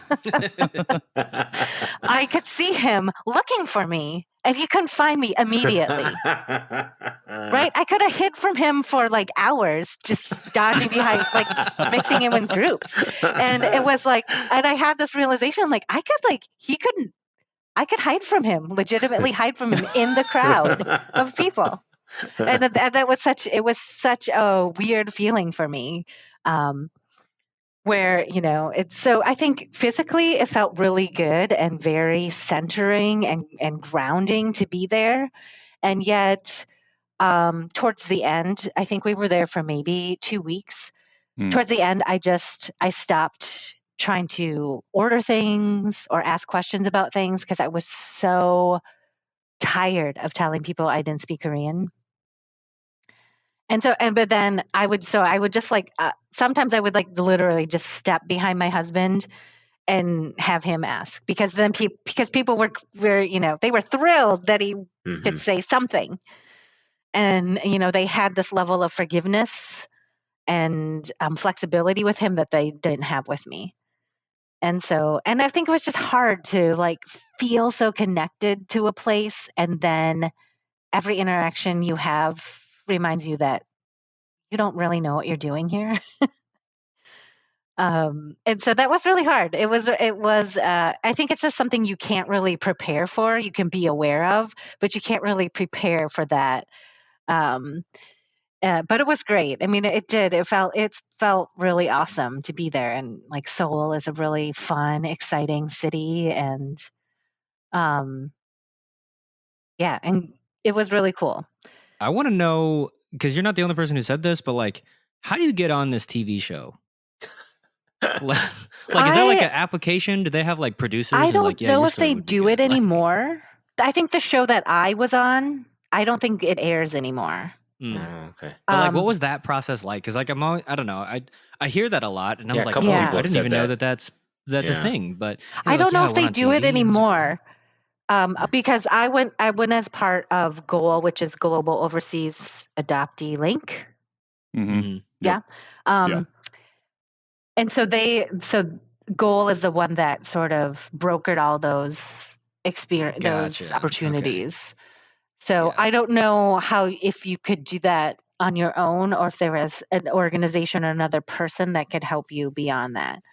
I could see him looking for me, and he couldn't find me immediately. Right? I could have hid from him for like hours, just dodging behind, like mixing him in groups. And it was like, and I had this realization, like I could hide from him, legitimately hide from him in the crowd of people. And that was such a weird feeling for me. Where, so I think physically it felt really good and very centering and grounding to be there. And yet, towards the end, I think we were there for maybe 2 weeks. Towards the end, I stopped trying to order things or ask questions about things because I was so tired of telling people I didn't speak Korean. But then I would just like, sometimes I would like literally just step behind my husband and have him ask, because then because people were, they were thrilled that he could say something. And, they had this level of forgiveness and flexibility with him that they didn't have with me. And I think it was just hard to like feel so connected to a place. And then every interaction you have reminds you that you don't really know what you're doing here. And so that was really hard. It was, I think it's just something you can't really prepare for. You can be aware of, but you can't really prepare for that. But it was great. I mean, it felt really awesome to be there. And like Seoul is a really fun, exciting city. And, yeah, and it was really cool. I want to know, because you're not the only person who said this, but like, how do you get on this TV show? Like, is that like an application? Do they have like producers? I don't like, know if they do it anymore. I think the show that I was on, I don't think it airs anymore. Okay. But like, what was that process like? Because like, I don't know. I hear that a lot, and I'm like, people I didn't said even know that's a thing. But I don't know if they do it anymore. Because I went as part of GOAL, which is Global Overseas Adoptee Link. Mm-hmm. Yeah. And so GOAL is the one that sort of brokered all those those opportunities. Okay. So I don't know if you could do that on your own, or if there was an organization or another person that could help you beyond that.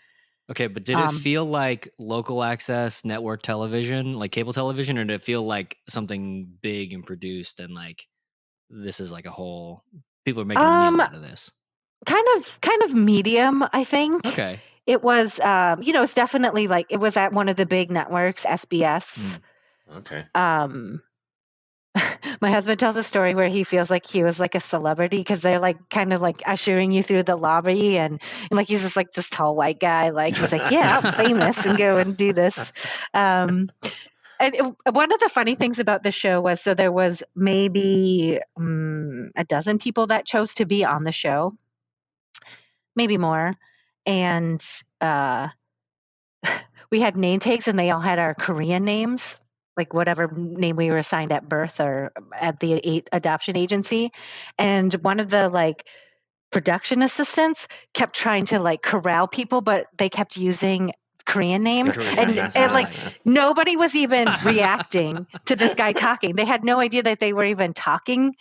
Okay, but did it feel like local access network television, like cable television, or did it feel like something big and produced and like this is like a whole, people are making a meal out of this? Kind of medium, I think. Okay. It was, it's definitely like, it was at one of the big networks, SBS. Okay. My husband tells a story where he feels like he was like a celebrity because they're like kind of like ushering you through the lobby, and like he's just like this tall white guy, like he's like, yeah, I'm famous and go and do this. And one of the funny things about the show was, so there was maybe a dozen people that chose to be on the show, maybe more, and we had name tags, and they all had our Korean names, like whatever name we were assigned at birth or at the adoption agency. And one of the like production assistants kept trying to like corral people, but they kept using Korean names, and like nobody was even reacting to this guy talking. They had no idea that they were even talking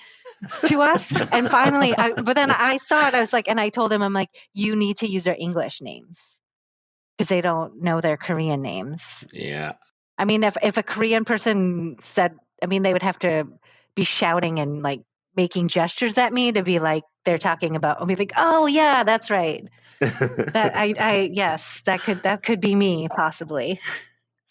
to us. And finally, but then I saw it. I was like, and I told him, I'm like, you need to use their English names because they don't know their Korean names. Yeah. I mean, if a Korean person said, I mean, they would have to be shouting and like making gestures at me to be like, they're talking about, I'll be like, oh yeah, that's right. Yes, that could be me possibly.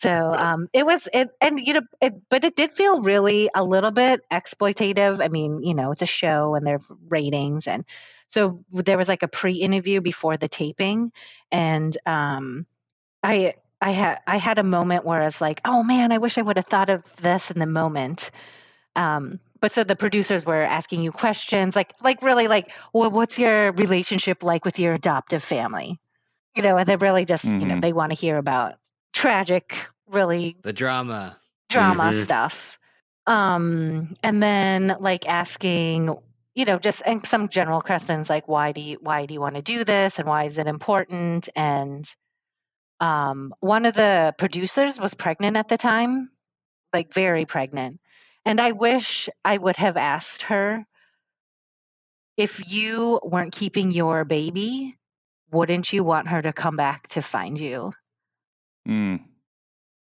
So but it did feel really a little bit exploitative. I mean, it's a show and there are ratings, and so there was like a pre-interview before the taping, and I had a moment where I was like, oh man, I wish I would have thought of this in the moment. But so the producers were asking you questions like really like, well, what's your relationship like with your adoptive family? And they're really just, they want to hear about tragic, really the drama stuff. And then like asking, just and some general questions like, why do you want to do this, and why is it important? And one of the producers was pregnant at the time, like very pregnant. And I wish I would have asked her, if you weren't keeping your baby, wouldn't you want her to come back to find you?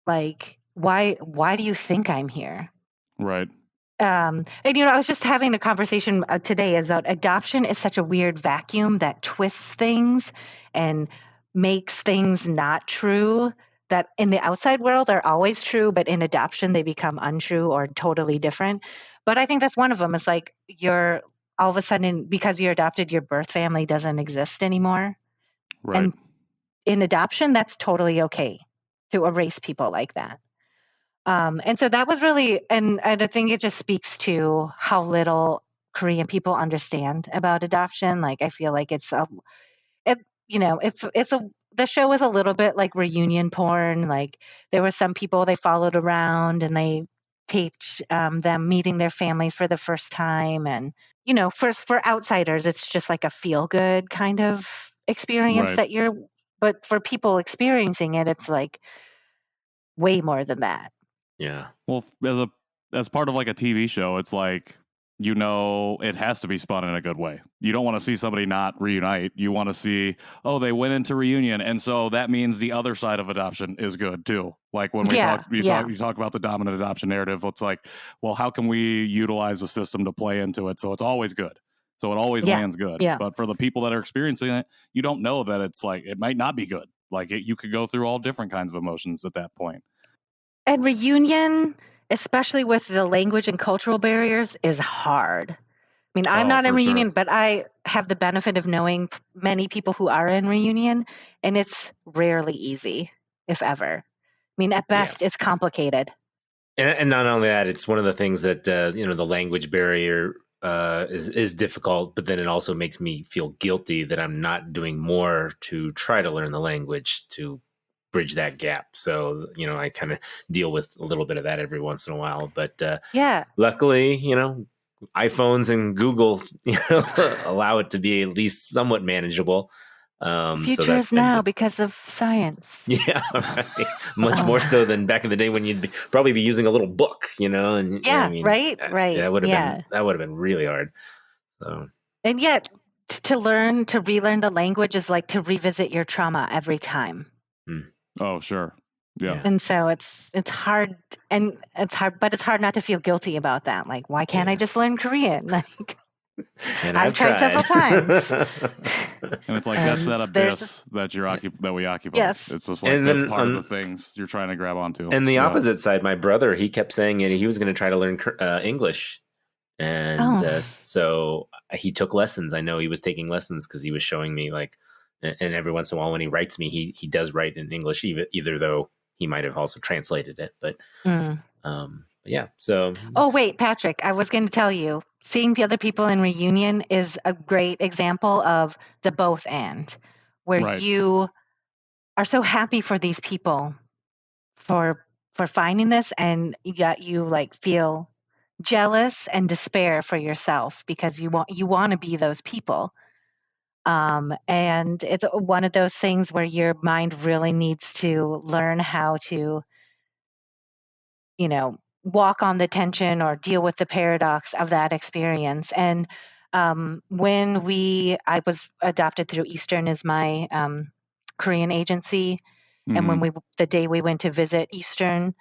Like, why do you think I'm here? Right. And I was just having a conversation today about adoption is such a weird vacuum that twists things and makes things not true that in the outside world are always true, but in adoption they become untrue or totally different. But I think that's one of them. It's like you're all of a sudden, because you're adopted, your birth family doesn't exist anymore. Right. in adoption, that's totally okay to erase people like that. And so that was really, and I think it just speaks to how little Korean people understand about adoption. Like, I feel like it's the show was a little bit like reunion porn. Like, there were some people they followed around and they taped them meeting their families for the first time. And, for outsiders, it's just like a feel good kind of experience Right. but for people experiencing it, it's like way more than that. Yeah. Well, as part of like a TV show, it's like, it has to be spun in a good way. You don't want to see somebody not reunite. You want to see, oh, they went into reunion, and so that means the other side of adoption is good too. Like when we Yeah, talk about the dominant adoption narrative. It's like, well, how can we utilize the system to play into it so it's always good? So it always lands good. Yeah. But for the people that are experiencing it, you don't know that it's like, it might not be good. Like you could go through all different kinds of emotions at that point. And reunion, especially with the language and cultural barriers, is hard. I mean, I'm not in for sure. reunion, but I have the benefit of knowing many people who are in reunion, and it's rarely easy, if ever. I mean, at best, it's complicated. And not only that, it's one of the things that the language barrier is difficult, but then it also makes me feel guilty that I'm not doing more to try to learn the language to bridge that gap. So I kind of deal with a little bit of that every once in a while. But luckily, iPhones and Google allow it to be at least somewhat manageable. Future is now because of science. Yeah, right. Much more so than back in the day when you'd probably be using a little book, and right. That would have been really hard. So, and yet to relearn the language is like to revisit your trauma every time. Oh, sure. Yeah. And so it's hard, but it's hard not to feel guilty about that. Like, why can't I just learn Korean? Like, and I've tried several times. And it's like, that's that abyss that we occupy. Yes. It's just like, that's part of the things you're trying to grab onto. And the opposite side, my brother, he kept saying he was going to try to learn English. And so he took lessons. I know he was taking lessons because he was showing me and every once in a while when he writes me, he does write in English, either though he might have also translated it. But yeah. So. Oh, wait, Patrick, I was going to tell you, seeing the other people in reunion is a great example of the both and, where you are so happy for these people for finding this, and yet you feel jealous and despair for yourself because you want to be those people. And it's one of those things where your mind really needs to learn how to, walk on the tension or deal with the paradox of that experience. And when I was adopted through Eastern as my Korean agency, and when the day we went to visit Eastern,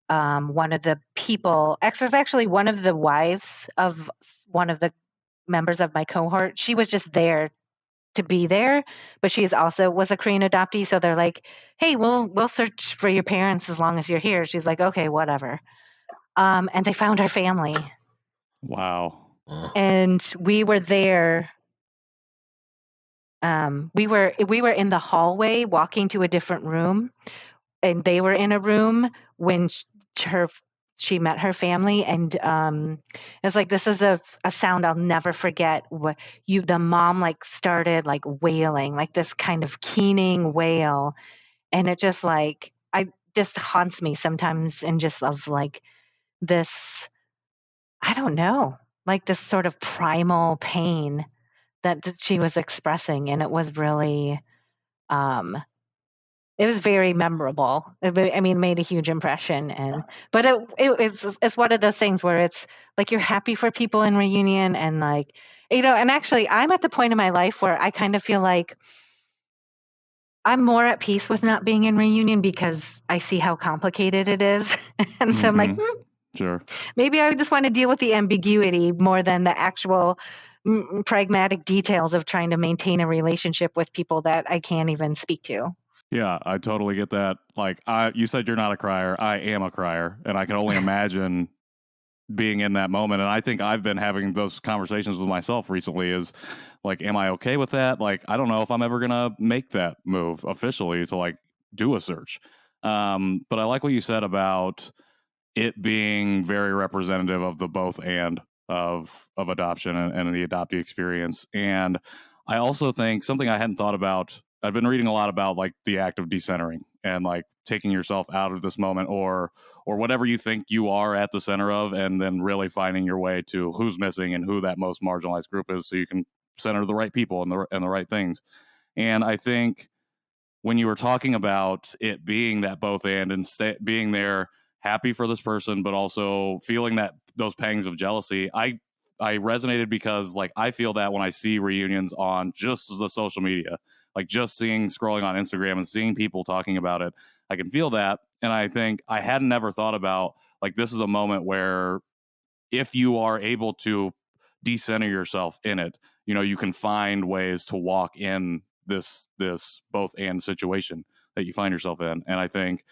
one of the people, actually one of the wives of one of the members of my cohort, she was just there to be there, but she was a Korean adoptee. So they're like, hey, we'll search for your parents as long as you're here. She's like, okay, whatever. And they found her family. Wow. And we were there. We were in the hallway walking to a different room, and they were in a room when she met her family. And it's like, this is a sound I'll never forget. The mom started wailing, this kind of keening wail. And it just just haunts me sometimes, and just of this, I don't know, this sort of primal pain that she was expressing. And it was really, it was very memorable. It made a huge impression. But it's one of those things where it's like, you're happy for people in reunion, and and actually I'm at the point in my life where I kind of feel like I'm more at peace with not being in reunion because I see how complicated it is. And so I'm like, sure, maybe I just want to deal with the ambiguity more than the actual pragmatic details of trying to maintain a relationship with people that I can't even speak to. Yeah, I totally get that. You said you're not a crier. I am a crier, and I can only imagine being in that moment. And I think I've been having those conversations with myself recently is like, am I okay with that? Like, I don't know if I'm ever going to make that move officially to like do a search. But I like what you said about it being very representative of the both and of adoption and the adoptee experience. And I also think something I hadn't thought about, I've been reading a lot about like the act of decentering and like taking yourself out of this moment or whatever you think you are at the center of, and then really finding your way to who's missing and who that most marginalized group is, so you can center the right people and the right things. And I think when you were talking about it being that both and being there, happy for this person, but also feeling that those pangs of jealousy, I resonated because like I feel that when I see reunions on just the social media, like just scrolling on Instagram and seeing people talking about it, I can feel that. And I think I hadn't ever thought about like this is a moment where if you are able to decenter yourself in it, you know, you can find ways to walk in this both and situation that you find yourself in. And I think,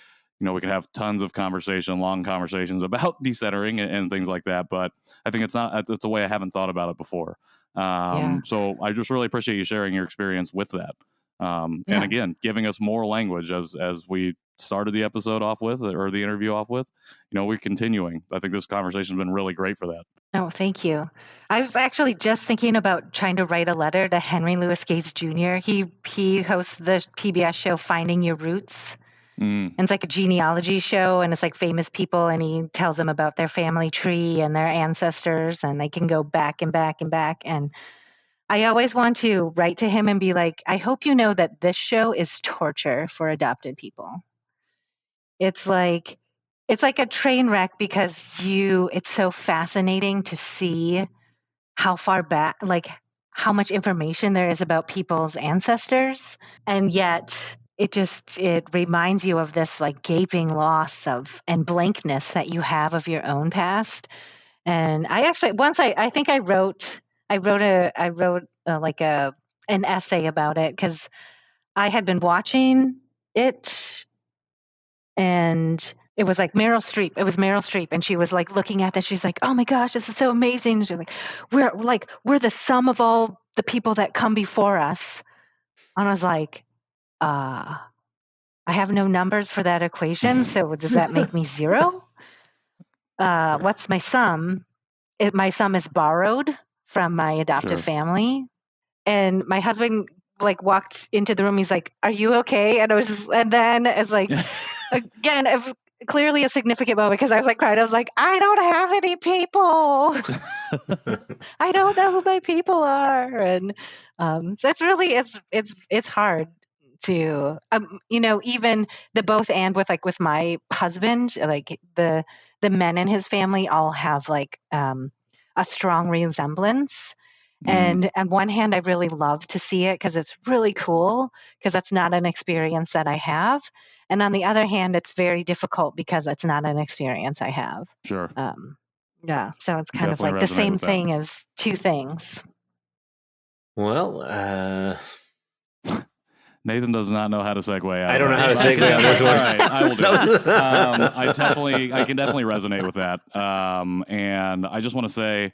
you know, we can have tons of long conversations about decentering and things like that. But I think it's a way I haven't thought about it before. So I just really appreciate you sharing your experience with that. And again, giving us more language as we started the episode off with, or the interview off with, you know, we're continuing. I think this conversation has been really great for that. Oh, thank you. I was actually just thinking about trying to write a letter to Henry Louis Gates Jr. He hosts the PBS show Finding Your Roots. And it's like a genealogy show, and it's like famous people, and he tells them about their family tree and their ancestors, and they can go back and back and back. And I always want to write to him and be like, I hope you know that this show is torture for adopted people. It's like a train wreck because it's so fascinating to see how far back, like how much information there is about people's ancestors. And yet it reminds you of this like gaping loss and blankness that you have of your own past. And I actually, once I think I wrote like an essay about it because I had been watching it, and it was like Meryl Streep. It was Meryl Streep, and she was like looking at this. She's like, "Oh my gosh, this is so amazing." She's like, we're the sum of all the people that come before us. And I was like, I have no numbers for that equation. So does that make me zero? What's my sum? My sum is borrowed from my adoptive family. And my husband like walked into the room. He's like, "Are you okay?" And then it's like, again, clearly a significant moment because I was like crying. I was like, I don't have any people. I don't know who my people are. And so it's really, it's hard to, you know, even the both and with my husband, like the men in his family all have like a strong resemblance. And on one hand, I really love to see it because it's really cool because that's not an experience that I have. And on the other hand, it's very difficult because it's not an experience I have. Sure. Yeah. So it's kind Definitely of like the same resonate with that. thing as two things. Well, Nathan does not know how to segue. I don't know how to segue on this one. All right, I will do it. I can definitely resonate with that. And I just want to say,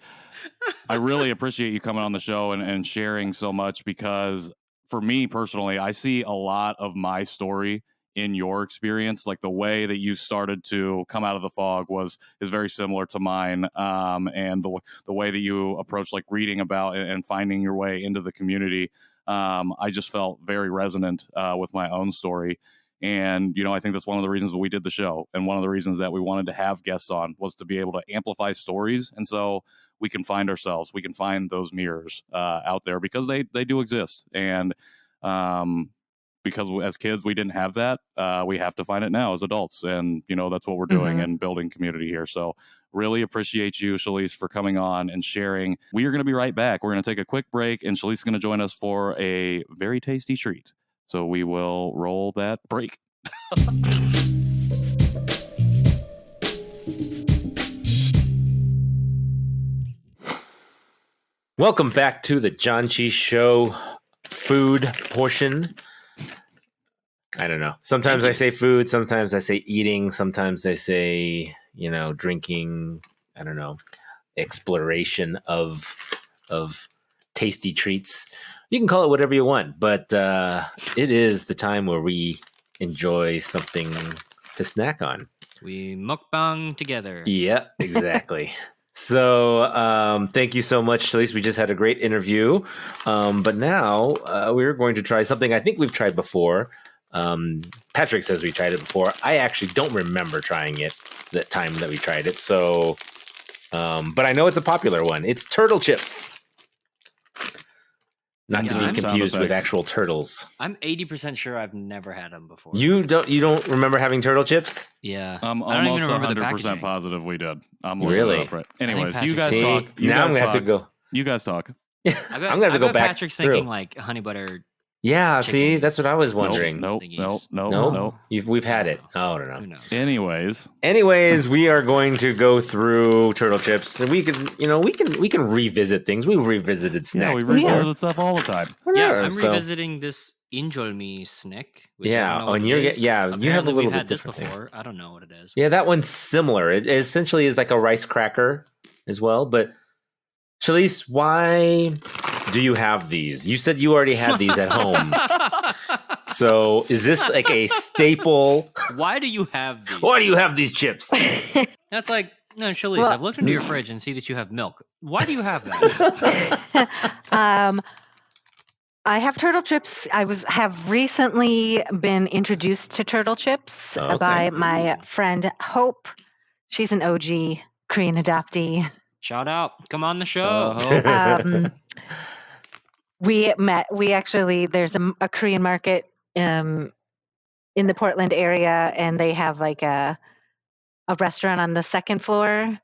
I really appreciate you coming on the show and sharing so much, because for me personally, I see a lot of my story in your experience. Like the way that you started to come out of the fog is very similar to mine. And the way that you approach like reading about and finding your way into the community, I just felt very resonant with my own story. And, you know, I think that's one of the reasons that we did the show. And one of the reasons that we wanted to have guests on was to be able to amplify stories. And so we can find ourselves, we can find those mirrors out there, because they do exist. And because as kids, we didn't have that. We have to find it now as adults. And, you know, that's what we're doing and building community here. So really appreciate you, Shelise, for coming on and sharing. We are going to be right back. We're going to take a quick break, and Shelise is going to join us for a very tasty treat. So we will roll that break. welcome back to the Janchi Show food portion. I don't know. Sometimes I say food, sometimes I say eating, sometimes I say, you know, drinking. I don't know, exploration of tasty treats. You can call it whatever you want, but it is the time where we enjoy something to snack on. We mukbang together. Yeah, exactly. So thank you so much, Shelise. We just had a great interview. But now we're going to try something I think we've tried before. Patrick says we tried it before. I actually don't remember trying it that time that we tried it. So, but I know it's a popular one. It's turtle chips. Not to be confused with actual turtles. I'm 80% sure I've never had them before. You don't remember having turtle chips? Yeah. I'm I don't even almost remember the 100% packaging. positive we did. I'm Really? looking it up right. Anyways, Patrick you guys See, talk. now I'm gonna have to go. You guys talk. I bet, I'm gonna have to go back. Patrick's through. thinking like honey butter. Yeah, chicken see, that's what I was wondering. Nope. Nope. We've had it. Oh, I don't know. Who knows? Anyways, we are going to go through turtle chips, and we can revisit things. We've revisited snacks. yeah, we revisit stuff all the time. Yeah, I'm so- revisiting this injolmi snack. Which Yeah, I don't know and what you're it is. you have a Apparently little we've bit had this different thing. before. I don't know what it is. Yeah, that one's similar. It essentially is like a rice cracker as well. But Shelise, why do you have these? You said you already had these at home. So is this like a staple? Why do you have these? Why do you have these chips? That's like, no, Shelise, Well- I've looked into your fridge and see that you have milk. Why do you have that? I have turtle chips. Have recently been introduced to turtle chips Okay. by my friend Hope. She's an OG Korean adoptee. Shout out. Come on the show. We met. We actually there's a Korean market in the Portland area, and they have like a restaurant on the second floor.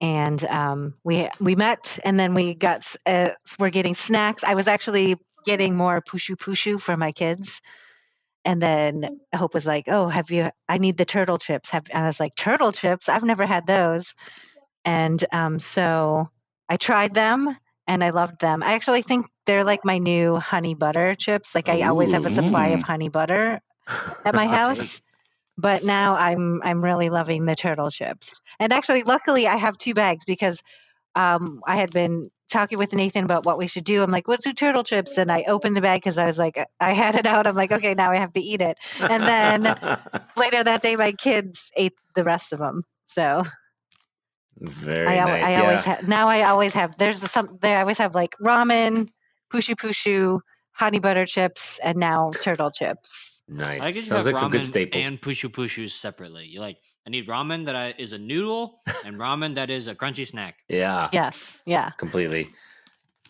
And we met, and then we're getting snacks. I was actually getting more pushu for my kids, and then Hope was like, "Oh, I need the turtle chips." And I was like, "Turtle chips? I've never had those." And so I tried them, and I loved them. I actually think they're like my new honey butter chips. Like I always have a supply of honey butter at my house. But now I'm really loving the turtle chips. And actually, luckily, I have 2 bags because I had been talking with Nathan about what we should do. I'm like, let's do turtle chips. And I opened the bag because I was like, I had it out. I'm like, okay, now I have to eat it. And then later that day, my kids ate the rest of them. So Very I nice. always have, now I always have, I always have like ramen, pushu, honey butter chips, and now turtle chips. Nice. I guess Sounds you like have some good ramen staples. and pushus separately. You like, I need ramen that is a noodle and ramen that is a crunchy snack. Yeah. Yes. Yeah. Completely.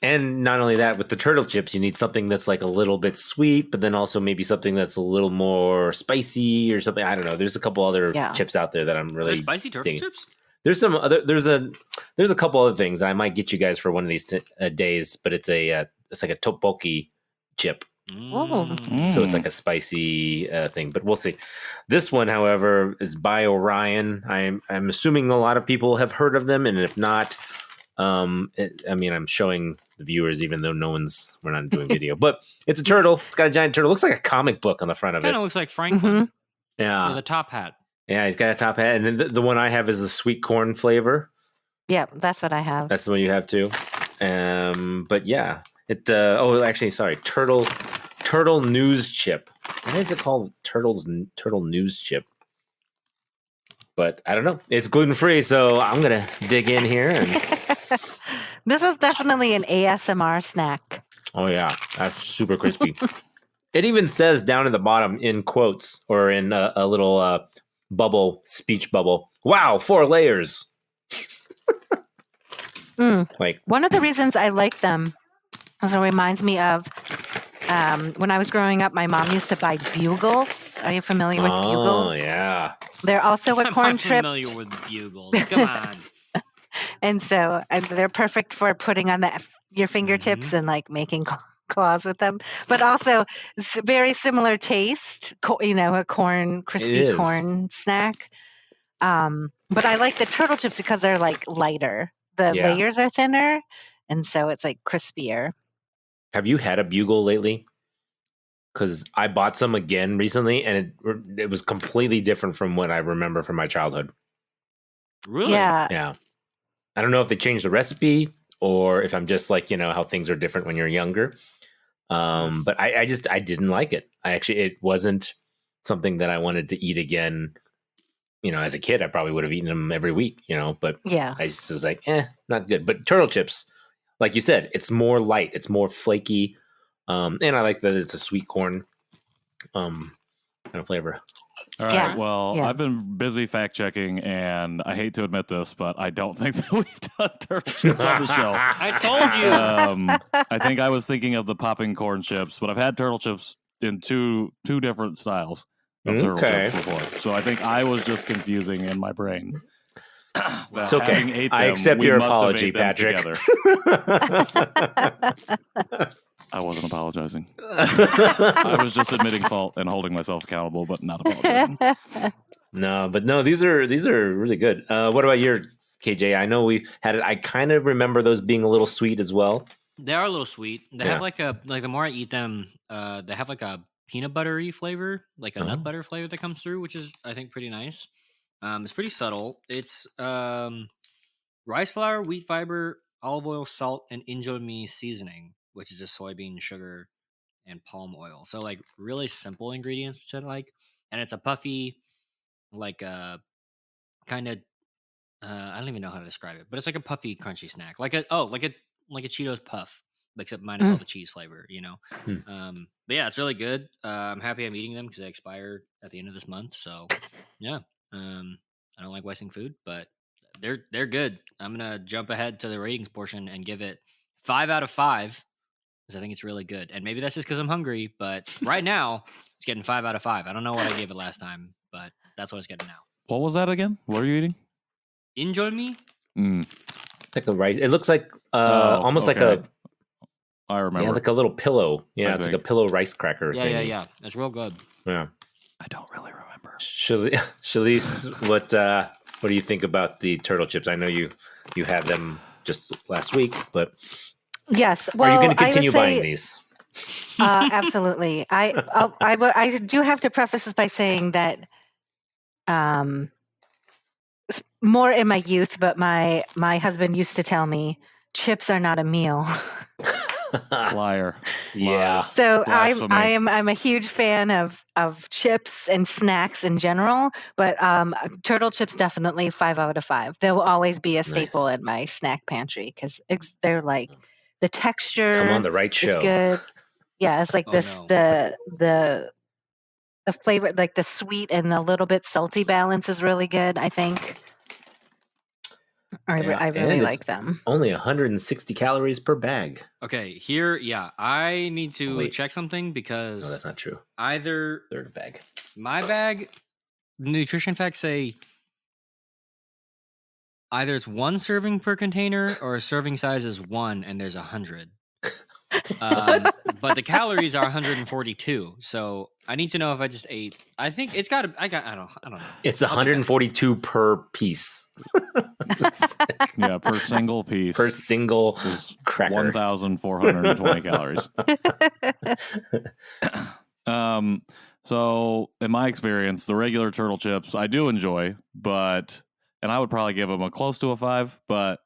And not only that, with the turtle chips, you need something that's like a little bit sweet, but then also maybe something that's a little more spicy or something. I don't know. There's a couple other chips out there that I'm really There's spicy turtle digging. chips? There's some other. There's a couple other things that I might get you guys for one of these days, but it's like a tteokbokki chip. So it's like a spicy thing, but we'll see. This one, however, is by Orion. I'm assuming a lot of people have heard of them, and if not, I'm showing the viewers, even though we're not doing video, but it's a turtle. It's got a giant turtle. It looks like a comic book on the front of it. Kind of looks like Franklin. Yeah, With a top hat. yeah, he's got a top hat, and then the one I have is the sweet corn flavor. Yeah, that's what I have. That's the one you have too. But yeah, turtle news chip. Why is it called turtle news chip? But I don't know. It's gluten free, so I'm gonna dig in here. And This is definitely an ASMR snack. oh yeah, that's super crispy. It even says down at the bottom in quotes or in a little speech bubble. Wow, 4 layers. Like One of the reasons I like them is it reminds me of when I was growing up, my mom used to buy bugles. Are you familiar with bugles? Oh yeah. They're also a I'm corn not chip. familiar with bugles. Come on. And so they're perfect for putting on your fingertips and like making claws with them. But also very similar taste, a crispy corn snack. But I like the turtle chips because they're like lighter. The layers are thinner, and so it's like crispier. Have you had a bugle lately? Because I bought some again recently, and it was completely different from what I remember from my childhood. Really? Yeah. Yeah. I don't know if they changed the recipe or if I'm just like, how things are different when you're younger. But I didn't like it. It wasn't something that I wanted to eat again. As a kid, I probably would have eaten them every week, but Yeah. I just was like, not good. But turtle chips, like you said, it's more light, it's more flaky. And I like that it's a sweet corn kind of flavor. All right. Yeah. Well, Yeah. I've been busy fact checking, and I hate to admit this, but I don't think that we've done turtle chips on the show. I told you. I think I was thinking of the popping corn chips, but I've had turtle chips in two different styles of turtle chips before. So I think I was just confusing in my brain. It's okay. I accept your apology, Patrick. I wasn't apologizing. I was just admitting fault and holding myself accountable, but not apologizing. No, these are really good. What about yours, KJ? I know we had it. I kind of remember those being a little sweet as well. They are a little sweet. They have like the more I eat them, they have like a peanut buttery flavor, like a nut butter flavor that comes through, which is I think pretty nice. It's pretty subtle. It's rice flour, wheat fiber, olive oil, salt, and injolmi seasoning, which is just soybean, sugar, and palm oil. So like really simple ingredients, which I like. And it's a puffy, like kind of I don't even know how to describe it, but it's like a puffy, crunchy snack, like a Cheetos puff, except minus all the cheese flavor, But yeah, it's really good. I'm happy I'm eating them because they expire at the end of this month. So yeah, I don't like wasting food, but they're good. I'm gonna jump ahead to the ratings portion and give it 5 out of 5 because I think it's really good. And maybe that's just because I'm hungry, but right now it's getting 5 out of 5. I don't know what I gave it last time, but that's what it's getting now. What was that again? What are you eating? Enjoy me. Like a rice. It looks like almost like a. I remember. Yeah, like a little pillow. Yeah, it's like a pillow rice cracker. Yeah. It's real good. Yeah. I don't really remember. Shelise, what do you think about the turtle chips? I know you had them just last week, but Yes. Well, are you going to continue buying these? Absolutely. I do have to preface this by saying that more in my youth, but my husband used to tell me chips are not a meal. Liar. Yeah. So Blasphemy. I'm a huge fan of chips and snacks in general, but turtle chips definitely 5 out of 5. They will always be a staple in my snack pantry because they're like the texture. Come on the right show. Is good. Yeah, it's like the flavor, like the sweet and a little bit salty balance is really good, I think. I really like them. Only 160 calories per bag. Okay, here, I need to check something because no, that's not true. Either third bag. My bag, nutrition facts say either it's 1 serving per container or a serving size is 1 and there's 100. But the calories are 142. So I need to know if I just ate. I think it's got. I don't know. It's 142 per piece. Yeah, per single piece. Per single cracker. 1,420 calories. So in my experience, the regular turtle chips I do enjoy, and I would probably give them a close to a 5, but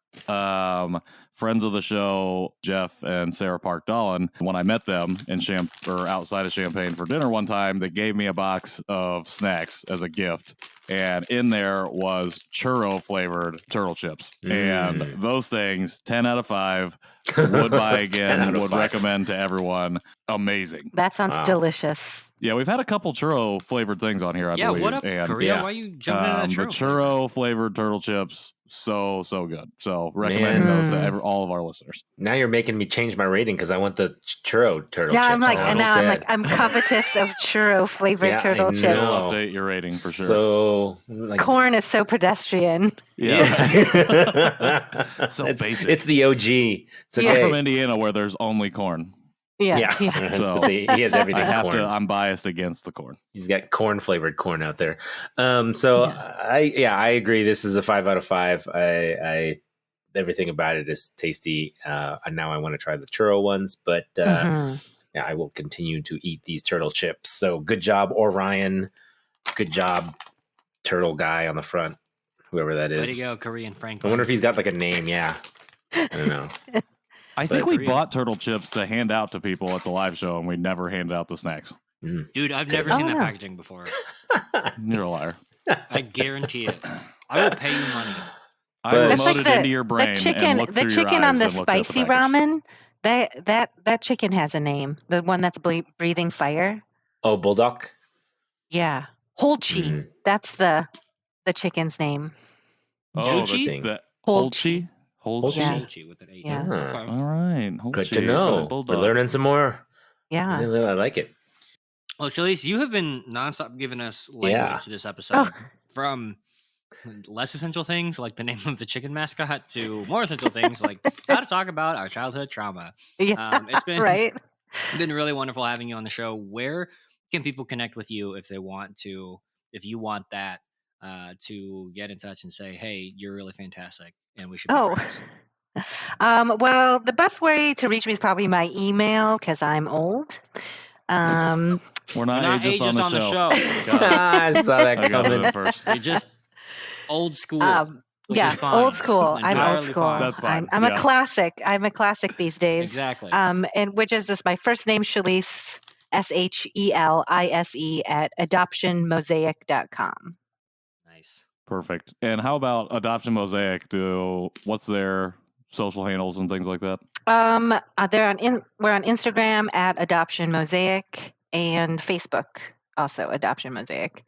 friends of the show, Jeff and Sarah Park Dolan, when I met them in outside of Champaign for dinner one time, they gave me a box of snacks as a gift. And in there was churro flavored turtle chips. And those things, 10 out of 5, would buy again, would recommend to everyone. Amazing. That sounds delicious. Yeah, we've had a couple churro flavored things on here, I believe. Yeah, what up, Korea? Why are you jumping into that churro? The churro flavored turtle chips, so good. So recommending those to all of our listeners. Now you're making me change my rating because I want the churro turtle chips. I'm covetous of churro flavored turtle chips. We'll update your rating for sure. So corn is so pedestrian. Yeah. So basic. It's the OG. It's okay. I'm from Indiana where there's only corn. Yeah. So he has everything. I'm biased against the corn. He's got corn flavored corn out there. I agree. This is a 5 out of 5. I everything about it is tasty. And now I want to try the churro ones, but I will continue to eat these turtle chips. So good job, Orion. Good job, turtle guy on the front. whoever that Way is. to go, Korean I Franklin. wonder if he's got like a name. Yeah, I don't know. I think But- we bought turtle chips to hand out to people at the live show, and we never handed out the snacks. Dude, I've never Oh, seen that no. packaging before. You're a liar. I guarantee it. I will pay you money. I But- That's remoted like into your brain the chicken. and looked The through your chicken eyes on the and looked at spicy package. ramen. That chicken has a name. The one that's breathing fire. Oh, bulldog. Yeah, Holchi. Mhm. That's the chicken's name. Oh, Juchi? the Holchi. Holchi? Yeah. Holchi with an H. Yeah. Ah, Okay. All right. good Holchi to for the know. We're bulldog. learning some more. Yeah. I like it. Well, Shelise, you have been nonstop giving us language this episode. Oh. From less essential things like the name of the chicken mascot to more essential things like how to talk about our childhood trauma. Yeah. It's been Right. been really wonderful having you on the show. Where can people connect with you if they want to, if you want that, to get in touch and say, hey, you're really fantastic and we should be Oh. friends? Well, the best way to reach me is probably my email because I'm old. We're We're not, not ageist on the show. God, I saw that I got coming. it first. You're just old school. which Yeah, is fine. old school. I'm old Entirely school. fine. That's fine. I'm Yeah. a classic. I'm a classic these days. Exactly. And which is just my first name, Shelise, SHELISE at adoptionmosaic.com. Nice. Perfect. And how about Adoption Mosaic? What's their social handles and things like that? We're on Instagram at Adoption Mosaic and Facebook also Adoption Mosaic.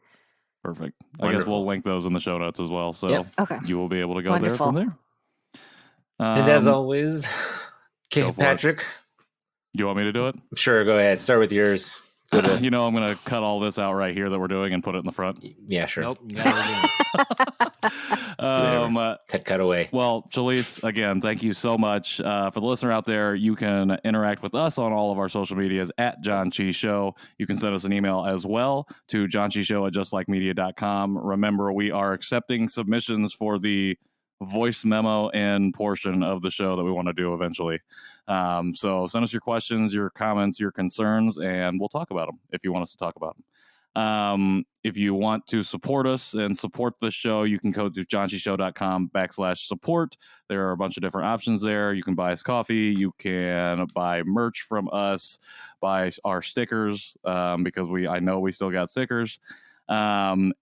Perfect. I guess Wonderful. we'll link those in the show notes as well. So Yep. Okay. you will be able to go Wonderful. there from there. And as always, go for it. Patrick, You want me to do it? sure, go ahead. Start with yours. Go to, You know, I'm going to cut all this out right here that we're doing and put it in the front. yeah, sure. Nope. You gotta Cut away. Well, Shelise, again, thank you so much. For the listener out there, you can interact with us on all of our social medias at Janchi Show. You can send us an email as well to janchishow@justlikemedia.com. Remember, we are accepting submissions for the voice memo and portion of the show that we want to do eventually. So send us your questions, your comments, your concerns, and we'll talk about them if you want us to talk about them. If you want to support us and support the show, you can go to janchishow.com/support. There are a bunch of different options there. You can buy us coffee. You can buy merch from us, buy our stickers, because I know we still got stickers. And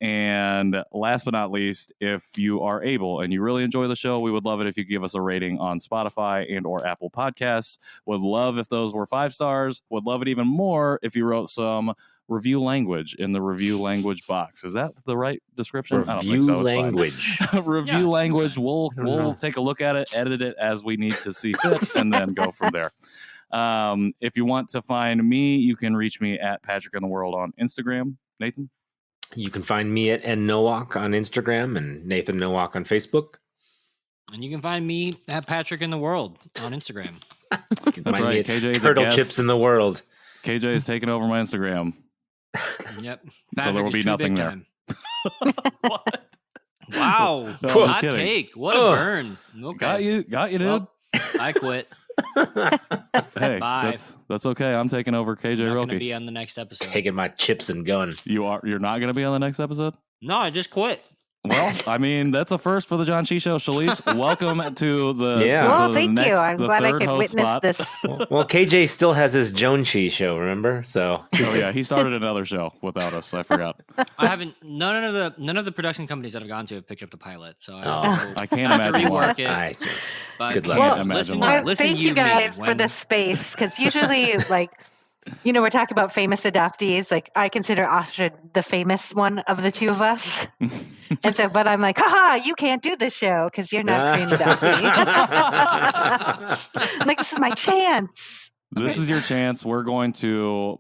last but not least, if you are able and you really enjoy the show, we would love it if you give us a rating on Spotify and or Apple Podcasts. Would love if those were 5 stars. Would love it even more if you wrote some review language in the review language box. Is that the right description? I don't think Review so. It's language. fine. Review Yeah, language. it's fine. We'll take a look at it, edit it as we need to see fit, and then go from there. If you want to find me, you can reach me at Patrick in the World on Instagram. Nathan? You can find me at nnowalk on Instagram and Nathan Nowalk on Facebook. And you can find me at Patrick in the World on Instagram. You can That's find me right. at KJ is a Turtle guest. Chips in the World. KJ is taking over my Instagram. Yep. So there will is be too nothing big there. time. What? Wow. No, I'm just Hot kidding. take. What a Ugh. burn. Okay. Got you, dude. Well, I quit. Hey, Bye. that's okay. I'm taking over KJ I'm not going to Roki. be on the next episode. Taking my chips and going. You're not going to be on the next episode? No, I just quit. Well, I mean, that's a first for the Janchi Show. Shelise, welcome to the, Yeah. to Well, the thank next, you. I'm the glad I third could host witness spot. this. Well, KJ still has his Janchi show, remember? So Oh yeah, he started another show without us. I forgot. I haven't. None of the production companies that I've gone to have picked up the pilot, so I Oh. have to I can't have to imagine why. rework it. I, But Good luck. Can't Well, imagine listen, why. listen, Thank you me, guys for when- the space because usually, like, we're talking about famous adoptees. Like, I consider Astrid the famous one of the two of us. And so, but I'm like, haha, you can't do this show because you're not Korean adoptee. I'm like, this is my chance. This is your chance. We're going to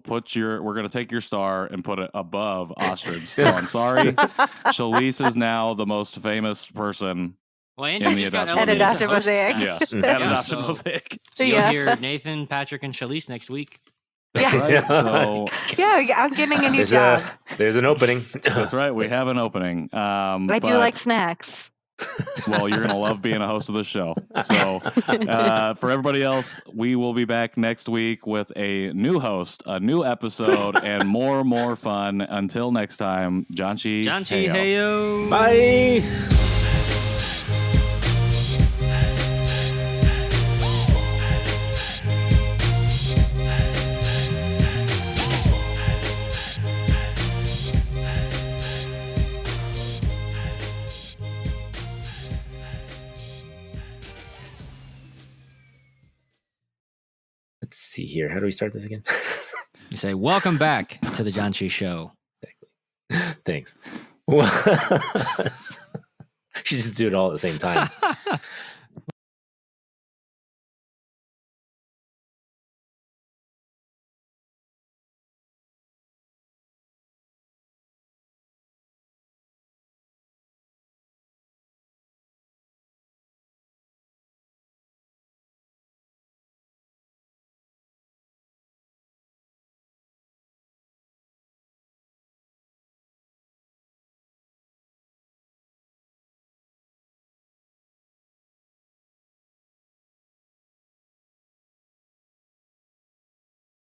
take your star and put it above Astrid's. So I'm sorry. Shelise is now the most famous person. Well, in Angie the just got Adoption elevated to Mosaic. host Mosaic. status. Yes, Yeah, at Adoption so- Mosaic. So you'll Yeah. hear Nathan, Patrick, and Shelise next week. Yeah. Right. So Yeah, I'm getting a new job. there's an opening. that's right. We have an opening. I do like snacks. Well, you're gonna love being a host of the show. So, for everybody else, we will be back next week with a new host, a new episode, and more fun. Until next time, Janchi. Janchi, Heyo. heyo. Bye. let's see here. How do we start this again? You say, welcome back to the Janchi Show. Thanks. Should just do it all at the same time.